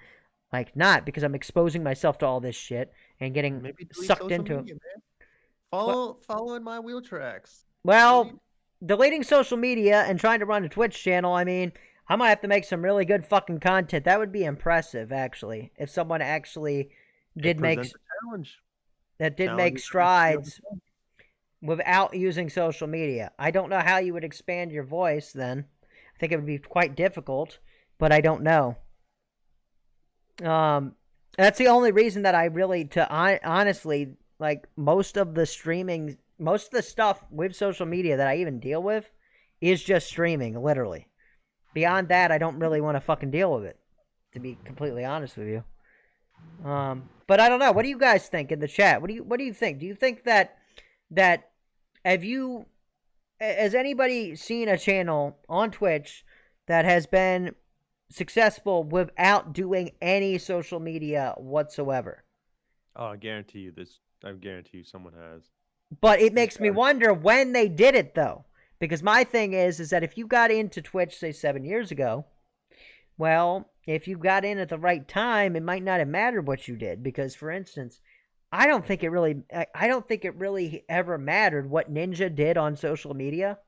like not, because I'm exposing myself to all this shit and getting sucked into it.
Follow in my wheel tracks.
Well, deleting social media and trying to run a Twitch channel, I mean, I might have to make some really good fucking content. That would be impressive, actually, if someone actually did make strides without using social media. I don't know how you would expand your voice then. I think it would be quite difficult, but I don't know. That's the only reason that I really, honestly, like, most of the stuff with social media that I even deal with is just streaming, literally. Beyond that, I don't really want to fucking deal with it, to be completely honest with you. But I don't know. What do you guys think in the chat? What do you think? Do you think that has anybody seen a channel on Twitch that has been successful without doing any social media whatsoever?
Oh, I guarantee you someone has.
But it makes me wonder when they did it, though. Because my thing is that if you got into Twitch, say, 7 years ago, well, if you got in at the right time, it might not have mattered what you did. Because, for instance, I don't think it really ever mattered what Ninja did on social media.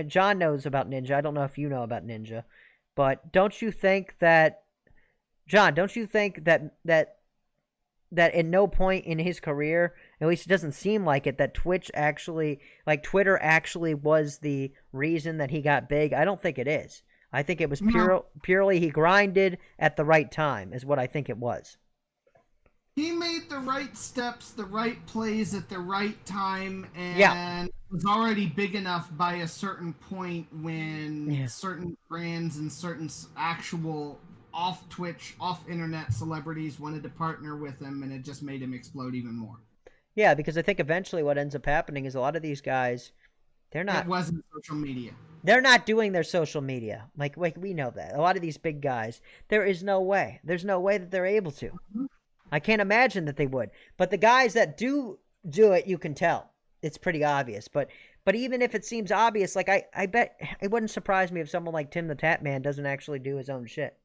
John knows about Ninja. I don't know if you know about Ninja. But don't you think that, John, that at no point in his career, at least it doesn't seem like it, that Twitter actually was the reason that he got big? I don't think it is. I think it was purely he grinded at the right time, is what I think it was.
He made the right steps, the right plays at the right time, and was already big enough by a certain point when certain brands and certain actual off Twitch, off internet celebrities wanted to partner with him, and it just made him explode even more.
Yeah, because I think eventually what ends up happening is a lot of these guys, they're not.
It wasn't social media.
They're not doing their social media. Like we know that. A lot of these big guys, there's no way that they're able to. Mm-hmm. I can't imagine that they would. But the guys that do it, you can tell. It's pretty obvious. But even if it seems obvious, like I bet it wouldn't surprise me if someone like Tim the Tap Man doesn't actually do his own shit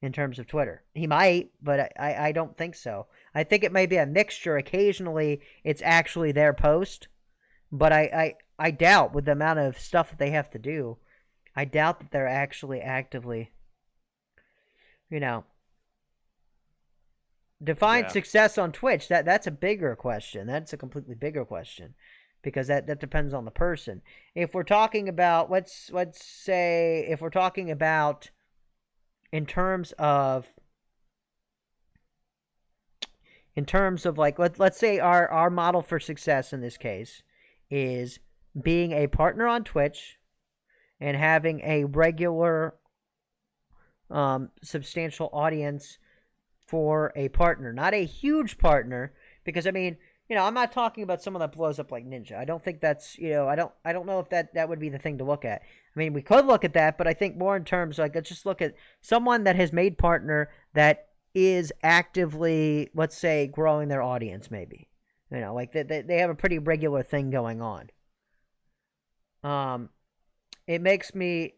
in terms of Twitter. He might, but I don't think so. I think it may be a mixture. Occasionally, it's actually their post. But I doubt, with the amount of stuff that they have to do, I doubt that they're actually actively, define success on Twitch. That's a bigger question. That's a completely bigger question, because that depends on the person. If we're talking about, let's say, if we're talking about in terms of like, let's say our model for success in this case is being a partner on Twitch and having a regular substantial audience for a partner, not a huge partner, because I mean, I'm not talking about someone that blows up like Ninja. I don't think that's, I don't know if that would be the thing to look at. I mean, we could look at that, but I think more in terms, like, let's just look at someone that has made partner that is actively, let's say, growing their audience, maybe. Like they have a pretty regular thing going on. It makes me,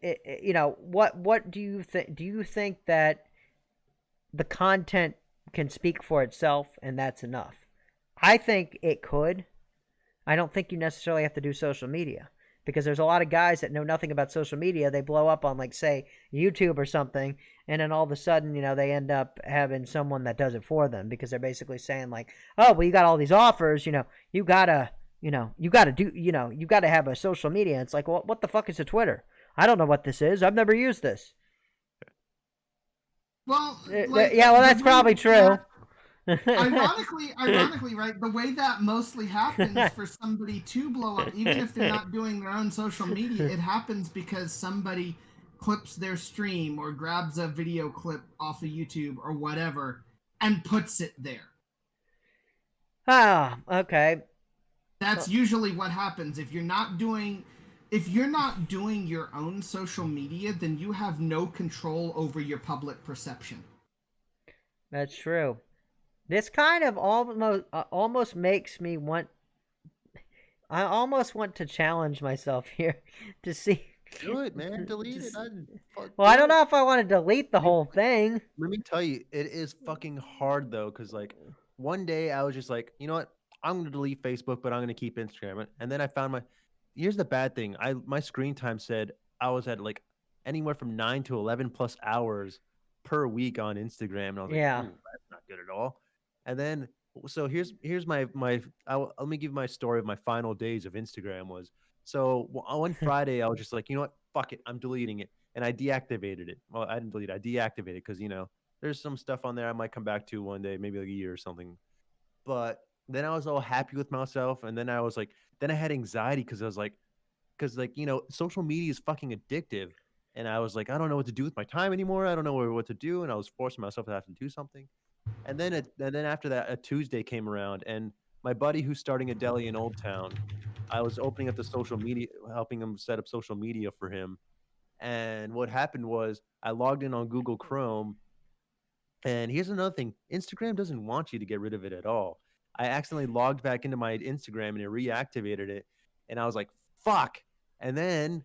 what do you think? Do you think that the content can speak for itself and that's enough? I think it could. I don't think you necessarily have to do social media because there's a lot of guys that know nothing about social media. They blow up on, like, say, YouTube or something, and then all of a sudden, they end up having someone that does it for them because they're basically saying, like, oh, well, you got all these offers, you gotta, you gotta do, you gotta have a social media. It's like, well, what the fuck is a Twitter? I don't know what this is. I've never used this.
Well,
yeah, well, that's probably true.
Ironically, right? The way that mostly happens for somebody to blow up, even if they're not doing their own social media, it happens because somebody clips their stream or grabs a video clip off of YouTube or whatever and puts it there.
Ah, okay.
That's usually what happens. If you're not doing your own social media, then you have no control over your public perception.
That's true. This kind of almost makes me want. I almost want to challenge myself here to see.
Do it, man. Delete it.
Well, I don't know if I want to delete the whole thing.
Let me tell you, it is fucking hard though, because like one day I was just like, you know what? I'm gonna delete Facebook, but I'm gonna keep Instagram. And then I found here's the bad thing. My screen time said I was at like anywhere from 9 to 11 plus hours per week on Instagram, and I was like,
yeah,
that's not good at all. And then so here's my let me give my story of my final days of Instagram was. So one Friday I was just like, you know what, fuck it, I'm deleting it, and I deactivated it. Well, I didn't delete it, I deactivated it because there's some stuff on there I might come back to one day, maybe like a year or something. But then I was all happy with myself, and then I was like, then I had anxiety because I was like, social media is fucking addictive, and I was like, I don't know what to do with my time anymore. I don't know what to do, and I was forcing myself to have to do something. And then after that, a Tuesday came around, and my buddy who's starting a deli in Old Town, I was opening up the social media, helping him set up social media for him. And what happened was I logged in on Google Chrome. And here's another thing. Instagram doesn't want you to get rid of it at all. I accidentally logged back into my Instagram and it reactivated it. And I was like, fuck. And then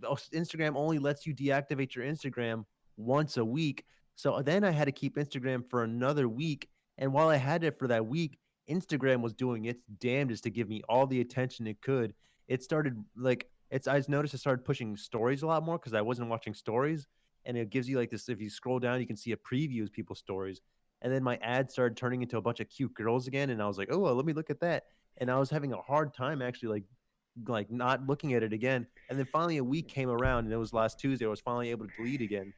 Instagram only lets you deactivate your Instagram once a week. So then I had to keep Instagram for another week. And while I had it for that week, Instagram was doing its damnedest to give me all the attention it could. It started I noticed it started pushing stories a lot more because I wasn't watching stories. And it gives you like this, if you scroll down, you can see a preview of people's stories. And then my ad started turning into a bunch of cute girls again. And I was like, oh, well, let me look at that. And I was having a hard time actually like not looking at it again. And then finally a week came around and it was last Tuesday. I was finally able to delete again.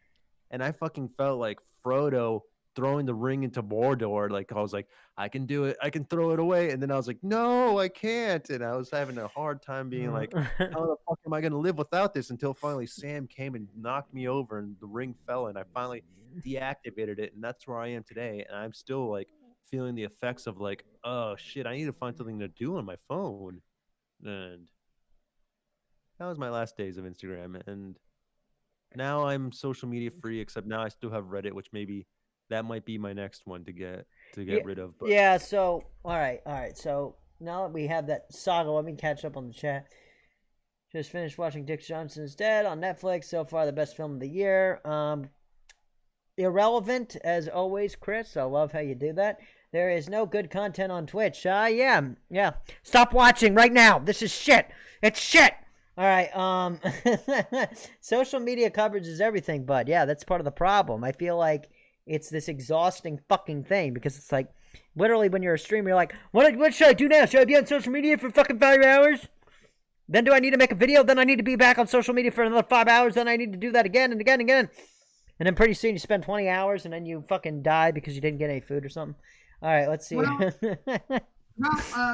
And I fucking felt like Frodo throwing the ring into Mordor. Like I was like, I can do it. I can throw it away. And then I was like, no, I can't. And I was having a hard time being like, how the fuck am I going to live without this? Until finally Sam came and knocked me over and the ring fell and I finally deactivated it. And that's where I am today. And I'm still like feeling the effects of like, oh shit, I need to find something to do on my phone. And that was my last days of Instagram. And now I'm social media free, except now I still have Reddit, which maybe that might be my next one to get rid of. But.
Yeah. So all right. So now that we have that saga, let me catch up on the chat. Just finished watching Dick Johnson's Dead on Netflix. So far, the best film of the year. Irrelevant as always, Chris. I love how you do that. There is no good content on Twitch. Yeah. Stop watching right now. This is shit. It's shit. All right. Social media coverage is everything, bud. Yeah, that's part of the problem. I feel like it's this exhausting fucking thing because it's like literally when you're a streamer, you're like, what should I do now? Should I be on social media for fucking 5 hours? Then do I need to make a video? Then I need to be back on social media for another 5 hours. Then I need to do that again and again and again. And then pretty soon you spend 20 hours and then you fucking die because you didn't get any food or something. All right, let's see.
Well,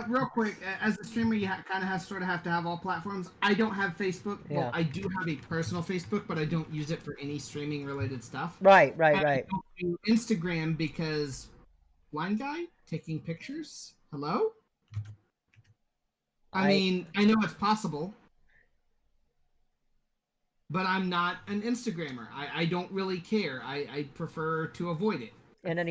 real quick, as a streamer, you kind of have to have all platforms. I don't have Facebook.
Yeah.
Well, I do have a personal Facebook, but I don't use it for any streaming related stuff.
Right.
I don't do Instagram because blind guy taking pictures. Hello. I mean, I know it's possible, but I'm not an Instagrammer. I don't really care. I prefer to avoid it.
And then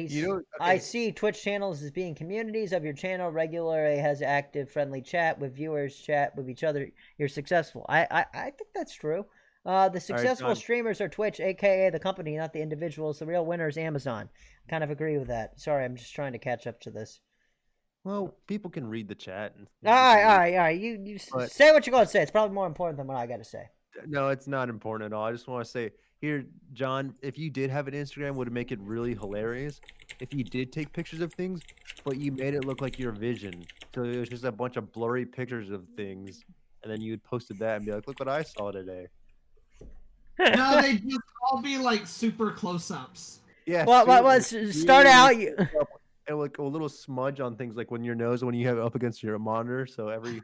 I see Twitch channels as being communities of your channel. Regularly has active, friendly chat with viewers, chat with each other. You're successful. I think that's true. The successful streamers are Twitch, aka the company, not the individuals. The real winner is Amazon. Kind of agree with that. Sorry, I'm just trying to catch up to this.
Well, people can read the chat. And
All right, all right, all right. You
But-
say what you're going to say. It's probably more important than what I got to say.
No, it's not important at all. I just want to say here, John, if you did have an Instagram, would it make it really hilarious if you did take pictures of things, but you made it look like your vision. So it was just a bunch of blurry pictures of things, and then you had posted that and be like, "Look what I saw today."
No, they just all be like super close-ups.
Yeah.
Well, let's start out.
And like a little smudge on things, like when your nose, when you have it up against your monitor, so every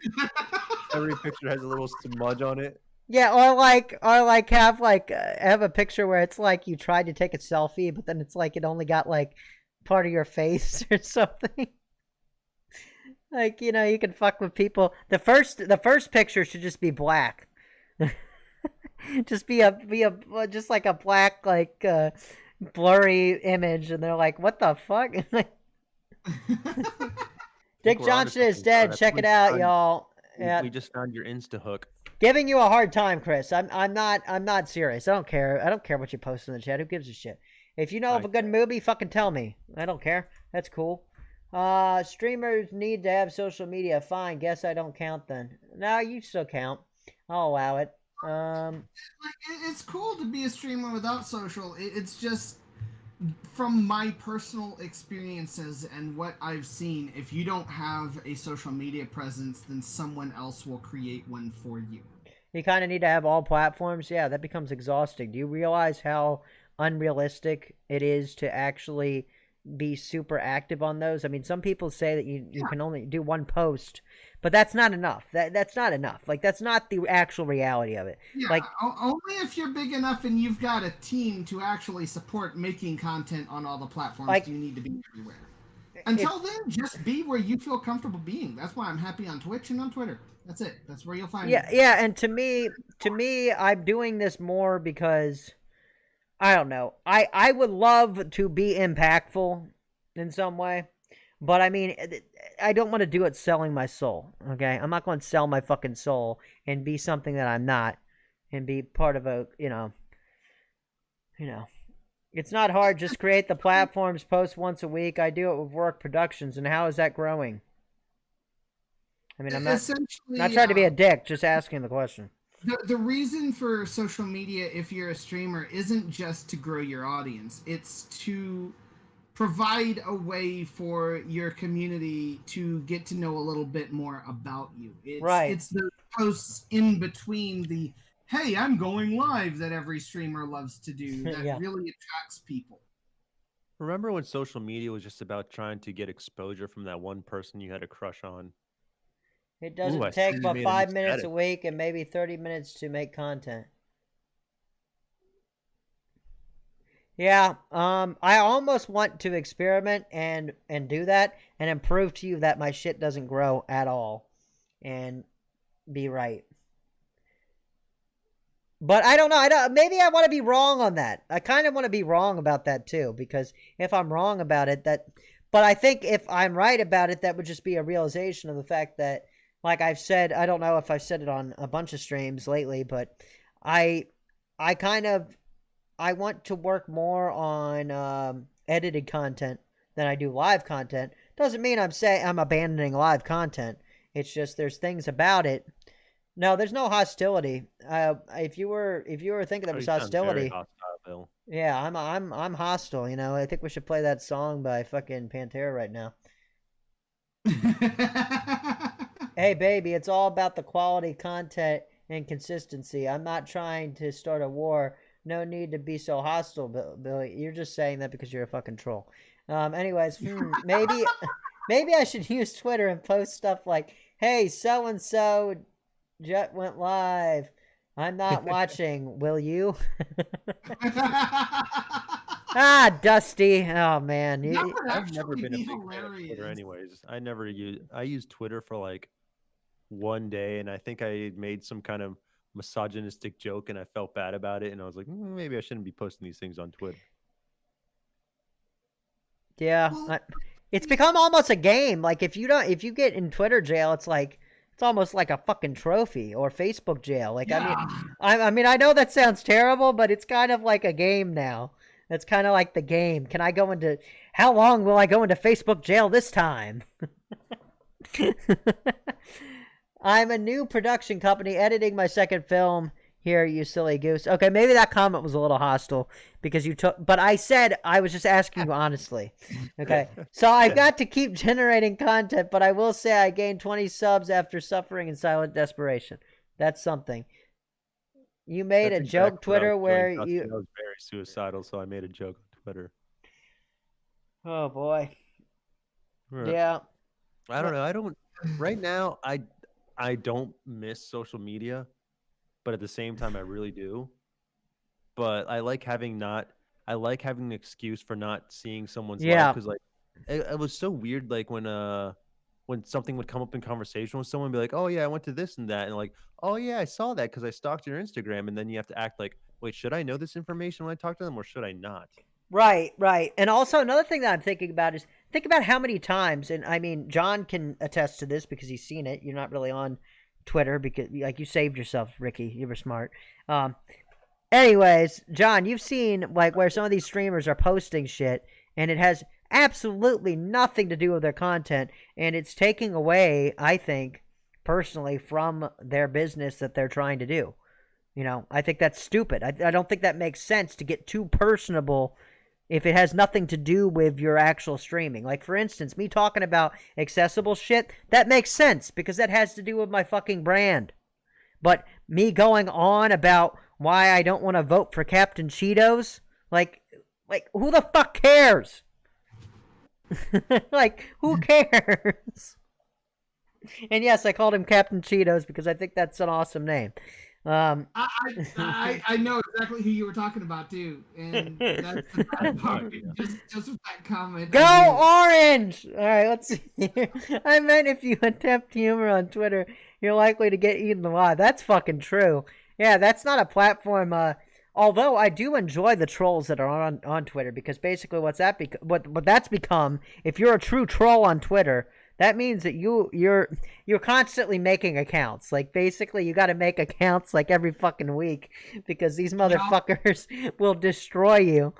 picture has a little smudge on it.
Yeah, or have a picture where it's like you tried to take a selfie, but then it's like it only got like part of your face or something. Like, you know, you can fuck with people. The first picture should just be black. Just be just like a black like blurry image, and they're like, "What the fuck?" Dick Johnson is dead. Check it out, y'all. Yeah.
We just found your Insta hook.
Giving you a hard time, Chris. I'm not serious. I don't care. I don't care what you post in the chat. Who gives a shit? If you know of a good movie, fucking tell me. I don't care. That's cool. Streamers need to have social media. Fine. Guess I don't count then. No, you still count. I'll allow it.
It's cool to be a streamer without social. It's just from my personal experiences and what I've seen, if you don't have a social media presence, then someone else will create one for you.
You kind of need to have all platforms. Yeah, that becomes exhausting. Do you realize how unrealistic it is to actually be super active on those? I mean, some people say that you can only do one post, but that's not enough. That's not enough. Like, that's not the actual reality of it.
Yeah,
like,
only if you're big enough and you've got a team to actually support making content on all the platforms do you need to be everywhere. Until then, just be where you feel comfortable being. That's why I'm happy on Twitch and on Twitter. That's it. That's where you'll find me.
Yeah, and to me, I'm doing this more because I don't know. I would love to be impactful in some way, but I mean, I don't want to do it selling my soul. Okay, I'm not going to sell my fucking soul and be something that I'm not, and be part of a you know. It's not hard. Just create the platforms, post once a week. I do it with Work Productions, and how is that growing? I mean, I'm not trying to be a dick. Just asking the question.
The reason for social media, if you're a streamer, isn't just to grow your audience. It's to provide a way for your community to get to know a little bit more about you. It's the posts in between the, hey, I'm going live, that every streamer loves to do, that really attracts people.
Remember when social media was just about trying to get exposure from that one person you had a crush on?
It doesn't take but 5 minutes a week and maybe 30 minutes to make content. Yeah, I almost want to experiment and do that and then prove to you that my shit doesn't grow at all and be right. But I don't know. Maybe I want to be wrong on that. I kind of want to be wrong about that too, because if I'm wrong about it, but I think if I'm right about it, that would just be a realization of the fact that, like I've said, I don't know if I've said it on a bunch of streams lately, but I want to work more on edited content than I do live content. Doesn't mean I'm abandoning live content. It's just there's things about it. No, there's no hostility. If you were thinking there was hostility,
very hostile, Bill.
Yeah, I'm hostile. You know, I think we should play that song by fucking Pantera right now. Hey, baby, it's all about the quality content and consistency. I'm not trying to start a war. No need to be so hostile, Billy. You're just saying that because you're a fucking troll. Anyways, maybe I should use Twitter and post stuff like, "Hey, so and so Jet went live. I'm not watching. Will you?" Dusty. Oh man,
I've never been a big fan of Twitter. Anyways, I use Twitter for like one day, and I think I made some kind of misogynistic joke, and I felt bad about it, and I was like, maybe I shouldn't be posting these things on Twitter.
Yeah, it's become almost a game. Like if you get in Twitter jail, it's almost like a fucking trophy, or Facebook jail. Like, yeah. I mean, I know that sounds terrible, but it's kind of like a game now. It's kind of like the game. How long will I go into Facebook jail this time? I'm a new production company editing my second film here, you silly goose. Okay, maybe that comment was a little hostile because you took, but I said I was just asking you honestly. Okay, so I got to keep generating content, but I will say I gained 20 subs after suffering in silent desperation. That's something. You made
That's
a joke
exactly what I
Twitter
was feeling,
where
Dustin.
you.
I was very suicidal, so I made a joke on Twitter.
Oh boy.
Right.
Yeah.
I don't know. I don't right now. I don't miss social media, but at the same time, I really do. But I like having not. I like having an excuse for not seeing someone's life
Yeah.
because like it was so weird. Like when something would come up in conversation with someone, be like, "Oh yeah, I went to this and that," and like, "Oh yeah, I saw that because I stalked your Instagram," and then you have to act like, "Wait, should I know this information when I talk to them, or should I not?"
Right, right. And also another thing that I'm thinking about is think about how many times, and I mean John can attest to this because he's seen it. You're not really on Twitter because like you saved yourself, Ricky. You were smart. Um anyways, John, you've seen like where some of these streamers are posting shit and it has absolutely nothing to do with their content and it's taking away, I think, personally from their business that they're trying to do. You know, I think that's stupid. I don't think that makes sense to get too personable if it has nothing to do with your actual streaming. Like, for instance, me talking about accessible shit, that makes sense because that has to do with my fucking brand. But me going on about why I don't want to vote for Captain Cheetos, like who the fuck cares? Like, who cares? And yes, I called him Captain Cheetos because I think that's an awesome name.
I know exactly who you were talking about too, and that's the bad part. Just with that comment.
Go Orange! All right, let's see. I meant if you attempt humor on Twitter, you're likely to get eaten alive. That's fucking true. Yeah, that's not a platform. Although I do enjoy the trolls that are on Twitter because basically what that's become. If you're a true troll on Twitter, that means that you're constantly making accounts. Like basically, you got to make accounts like every fucking week because these motherfuckers will destroy you.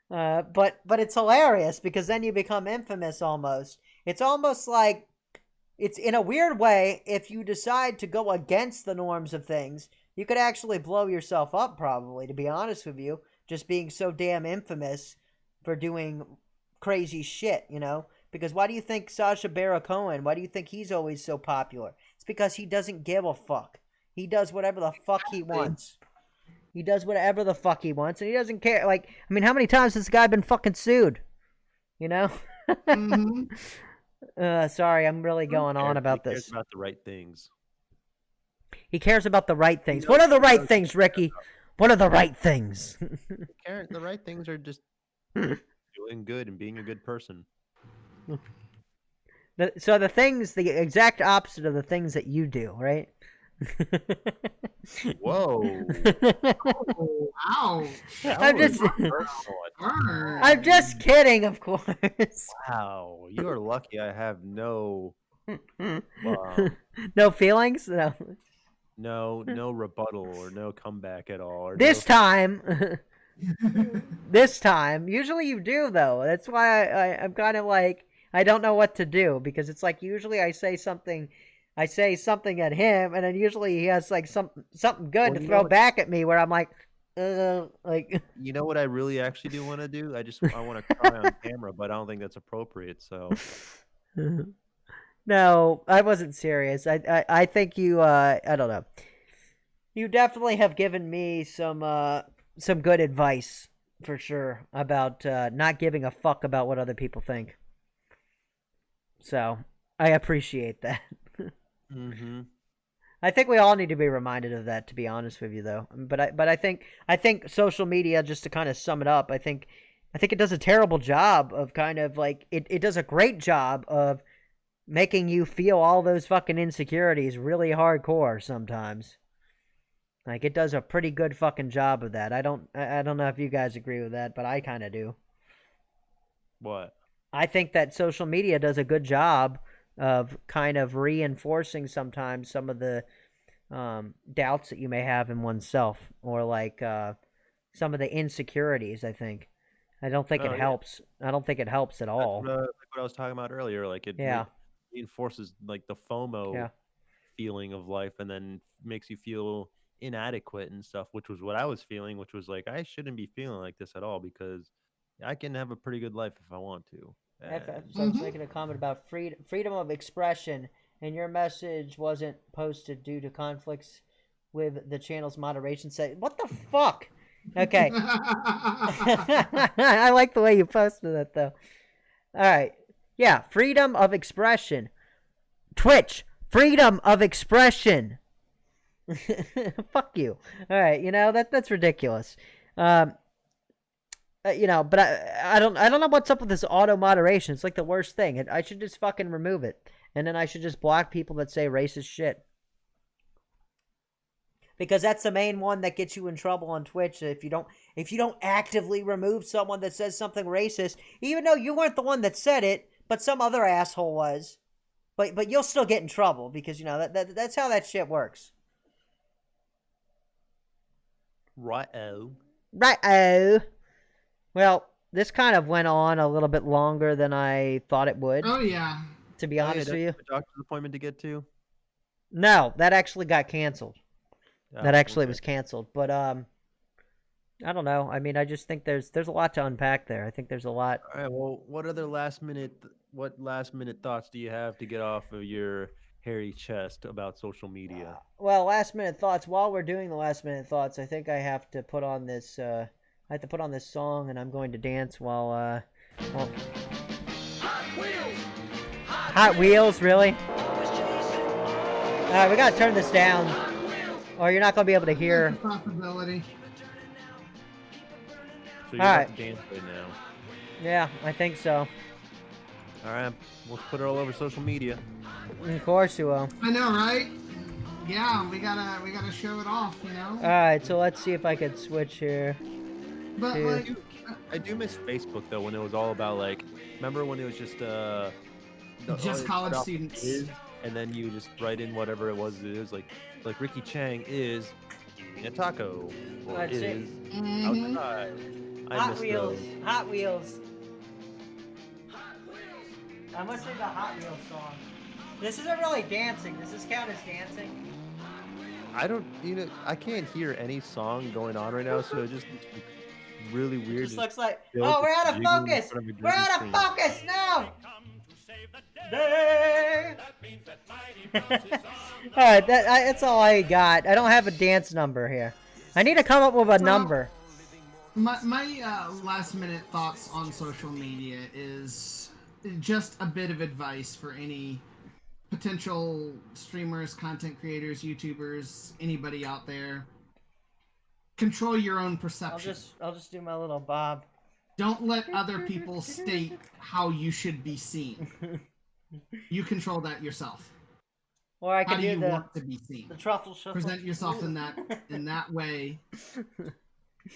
But it's hilarious because then you become infamous almost. It's almost like it's in a weird way. If you decide to go against the norms of things, you could actually blow yourself up. Probably, to be honest with you, just being so damn infamous for doing crazy shit. You know. Because why do you think Sacha Baron Cohen, why do you think he's always so popular? It's because he doesn't give a fuck. He does whatever the fuck he wants. He does whatever the fuck he wants, and he doesn't care. Like, I mean, how many times has this guy been fucking sued? You know?
Mm-hmm.
Sorry, I'm really going on about
He cares
this.
about the right things.
He cares about the right things. What are the right things, Ricky? What are the right things?
The right things are just doing good and being a good person.
So the things, the exact opposite of the things that you do, right?
Whoa!
Oh, ouch!
I'm just kidding, of course.
Wow, you are lucky. I have no,
no feelings.
no rebuttal or no comeback at all. Or
this time. This time, usually you do though. That's why I'm kind of like I don't know what to do because it's like usually I say something at him, and then usually he has like something good to throw back at me where I'm like.
You know what I really actually do want to do? I want to cry on camera, but I don't think that's appropriate. So.
No, I wasn't serious. I think you. I don't know. You definitely have given me some good advice for sure about not giving a fuck about what other people think. So I appreciate that.
Mm-hmm.
I think we all need to be reminded of that, to be honest with you, though. But I think social media, just to kind of sum it up, I think it does a terrible job of kind of like it does a great job of making you feel all those fucking insecurities really hardcore sometimes. Like it does a pretty good fucking job of that. I don't know if you guys agree with that, but I kind of do.
What?
I think that social media does a good job of kind of reinforcing sometimes some of the doubts that you may have in oneself, or like some of the insecurities. I think. I don't think it helps. I don't think it helps at all.
Like what I was talking about earlier. Like it.
Yeah.
reinforces like the FOMO
Yeah.
feeling of life, and then makes you feel inadequate and stuff, which was what I was feeling, which was like I shouldn't be feeling like this at all because I can have a pretty good life if I want to. And
So I was making a comment about freedom of expression, and your message wasn't posted due to conflicts with the channel's moderation set. What the fuck? Okay. I like the way you posted that, though. All right. Yeah, freedom of expression. Twitch, freedom of expression. Fuck you. All right, that's ridiculous. But I don't know what's up with this auto moderation. It's like the worst thing. I should just fucking remove it, and then I should just block people that say racist shit. Because that's the main one that gets you in trouble on Twitch. If you don't actively remove someone that says something racist, even though you weren't the one that said it, but some other asshole was, but you'll still get in trouble because that's how that shit works.
Right-o.
Right-o. Well, this kind of went on a little bit longer than I thought it would.
Oh yeah.
To be honest with you.
A doctor's appointment to get to?
No, that actually got canceled. That actually
okay.
was canceled. But I don't know. I mean, I just think there's a lot to unpack there. I think there's a lot.
All right. Well, what last minute thoughts do you have to get off of your hairy chest about social media?
Well, last minute thoughts. While we're doing the last minute thoughts, I think I have to put on this. I have to put on this song, and I'm going to dance while. Hot Wheels, really? All right, we gotta turn this down, or you're not gonna be able to hear.
That's a possibility.
So you're
All
about
right.
to dance right now.
Yeah, I think so.
All right. We'll put it all over social media.
Of course you will.
I know, right? Yeah, we gotta show it off, you know.
All right, so let's see if I could switch here.
But
Dude.
like,
I do miss Facebook though, when it was all about like, remember when it was just
Just college
start off
students.
is, and then you just write in whatever it was. It was like Ricky Chang is eating a taco or
That's it.
is
mhm.
outside. I
Hot
miss
Wheels.
those.
Hot Wheels. I'm listening to a Hot Wheels song. This isn't really dancing. Does this count as dancing?
I don't, I can't hear any song going on right now, so it just looks really weird.
Just looks like,
feel
oh,
like
we're
it's
out of
jiggling in
focus.
front of a
We're
green
out of
screen.
focus now. Day. All right, that's all I got. I don't have a dance number here. I need to come up with a number.
My last minute thoughts on social media is just a bit of advice for any potential streamers, content creators, YouTubers, anybody out there. Control your own perception.
I'll just do my little bob.
Don't let other people state how you should be seen. You control that yourself.
Or I
How
can
do
do
you
the
want to be seen?
truffle shuffle.
Present yourself in that way,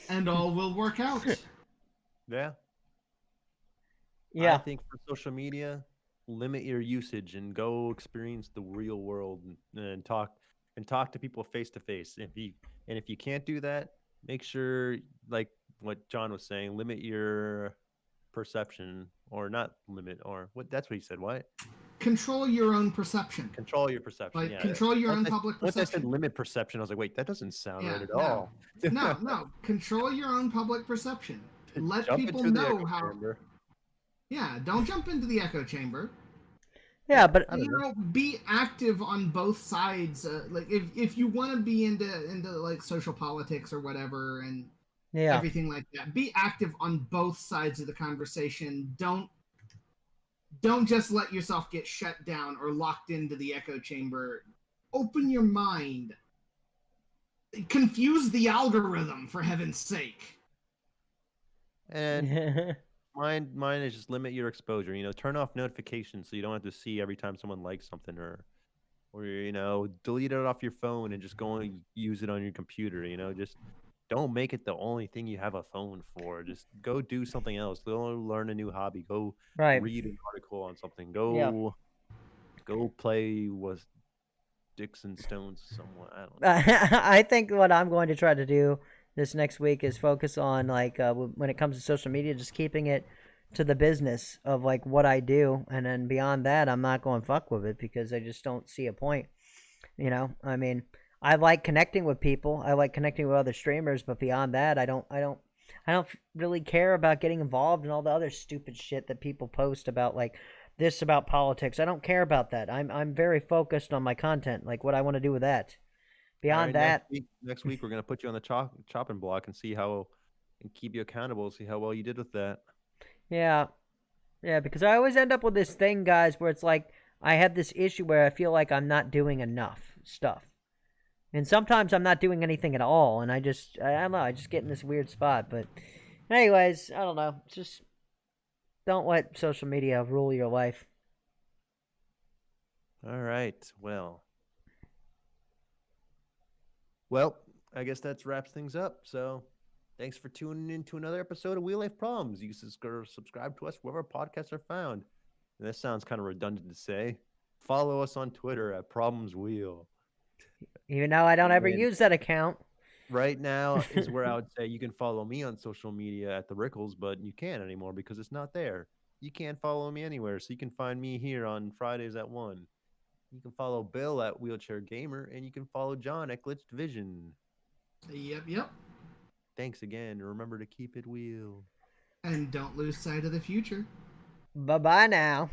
and all will work out.
Yeah.
Yeah.
I think for social media, limit your usage and go experience the real world and talk to people face to face. If you can't do that, make sure, like what John was saying, limit your perception, or not limit, or what? That's what he said. What?
Control your own perception.
Control your perception.
Like
Yeah.
control your own
Once
public
Once I said
perception.
limit perception, I was like, wait, that doesn't sound
Yeah,
right at
no.
all.
No. Control your own public perception. Let
Jump
people
into the
know
echo
how.
chamber.
Yeah, don't jump into the echo chamber.
Yeah, but
I don't know.
Be active on both sides. Like if you want to be into like social politics or whatever and
yeah.
everything like that, be active on both sides of the conversation. Don't just let yourself get shut down or locked into the echo chamber. Open your mind. Confuse the algorithm, for heaven's sake.
And mine is just limit your exposure. Turn off notifications so you don't have to see every time someone likes something, or delete it off your phone and just go and use it on your computer. Just don't make it the only thing you have a phone for. Just go do something else. Go learn a new hobby. Go
Right.
read an article on something. Go play with sticks and stones somewhere. I don't know.
I think what I'm going to try to do this next week is focus on, like, when it comes to social media, just keeping it to the business of like what I do, and then beyond that, I'm not going to fuck with it because I just don't see a point. I mean, I like connecting with people. I like connecting with other streamers, but beyond that, I don't really care about getting involved in all the other stupid shit that people post about, like this about politics. I don't care about that. I'm very focused on my content, like what I want to do with that.
All
Beyond
right,
that,
next week we're gonna put you on the chopping block and see and keep you accountable. See how well you did with that.
yeah, yeah, because I always end up with this thing, guys, where it's like I have this issue where I feel like I'm not doing enough stuff. And sometimes I'm not doing anything at all, and I don't know, I just get in this weird spot. But, anyways, I don't know. Just don't let social media rule your life.
All right. I guess that wraps things up. So, thanks for tuning in to another episode of Wheel Life Problems. You can subscribe to us wherever podcasts are found. And this sounds kind of redundant to say. Follow us on Twitter at Problems Wheel.
Even though I don't ever
And
use that account.
right now is where I would say you can follow me on social media at the Rickles, but you can't anymore because it's not there. You can't follow me anywhere, so you can find me here on Fridays at 1. You can follow Bill at Wheelchair Gamer, and you can follow John at Glitched Vision.
Yep.
Thanks again. Remember to keep it wheel.
And don't lose sight of the future.
Bye bye now.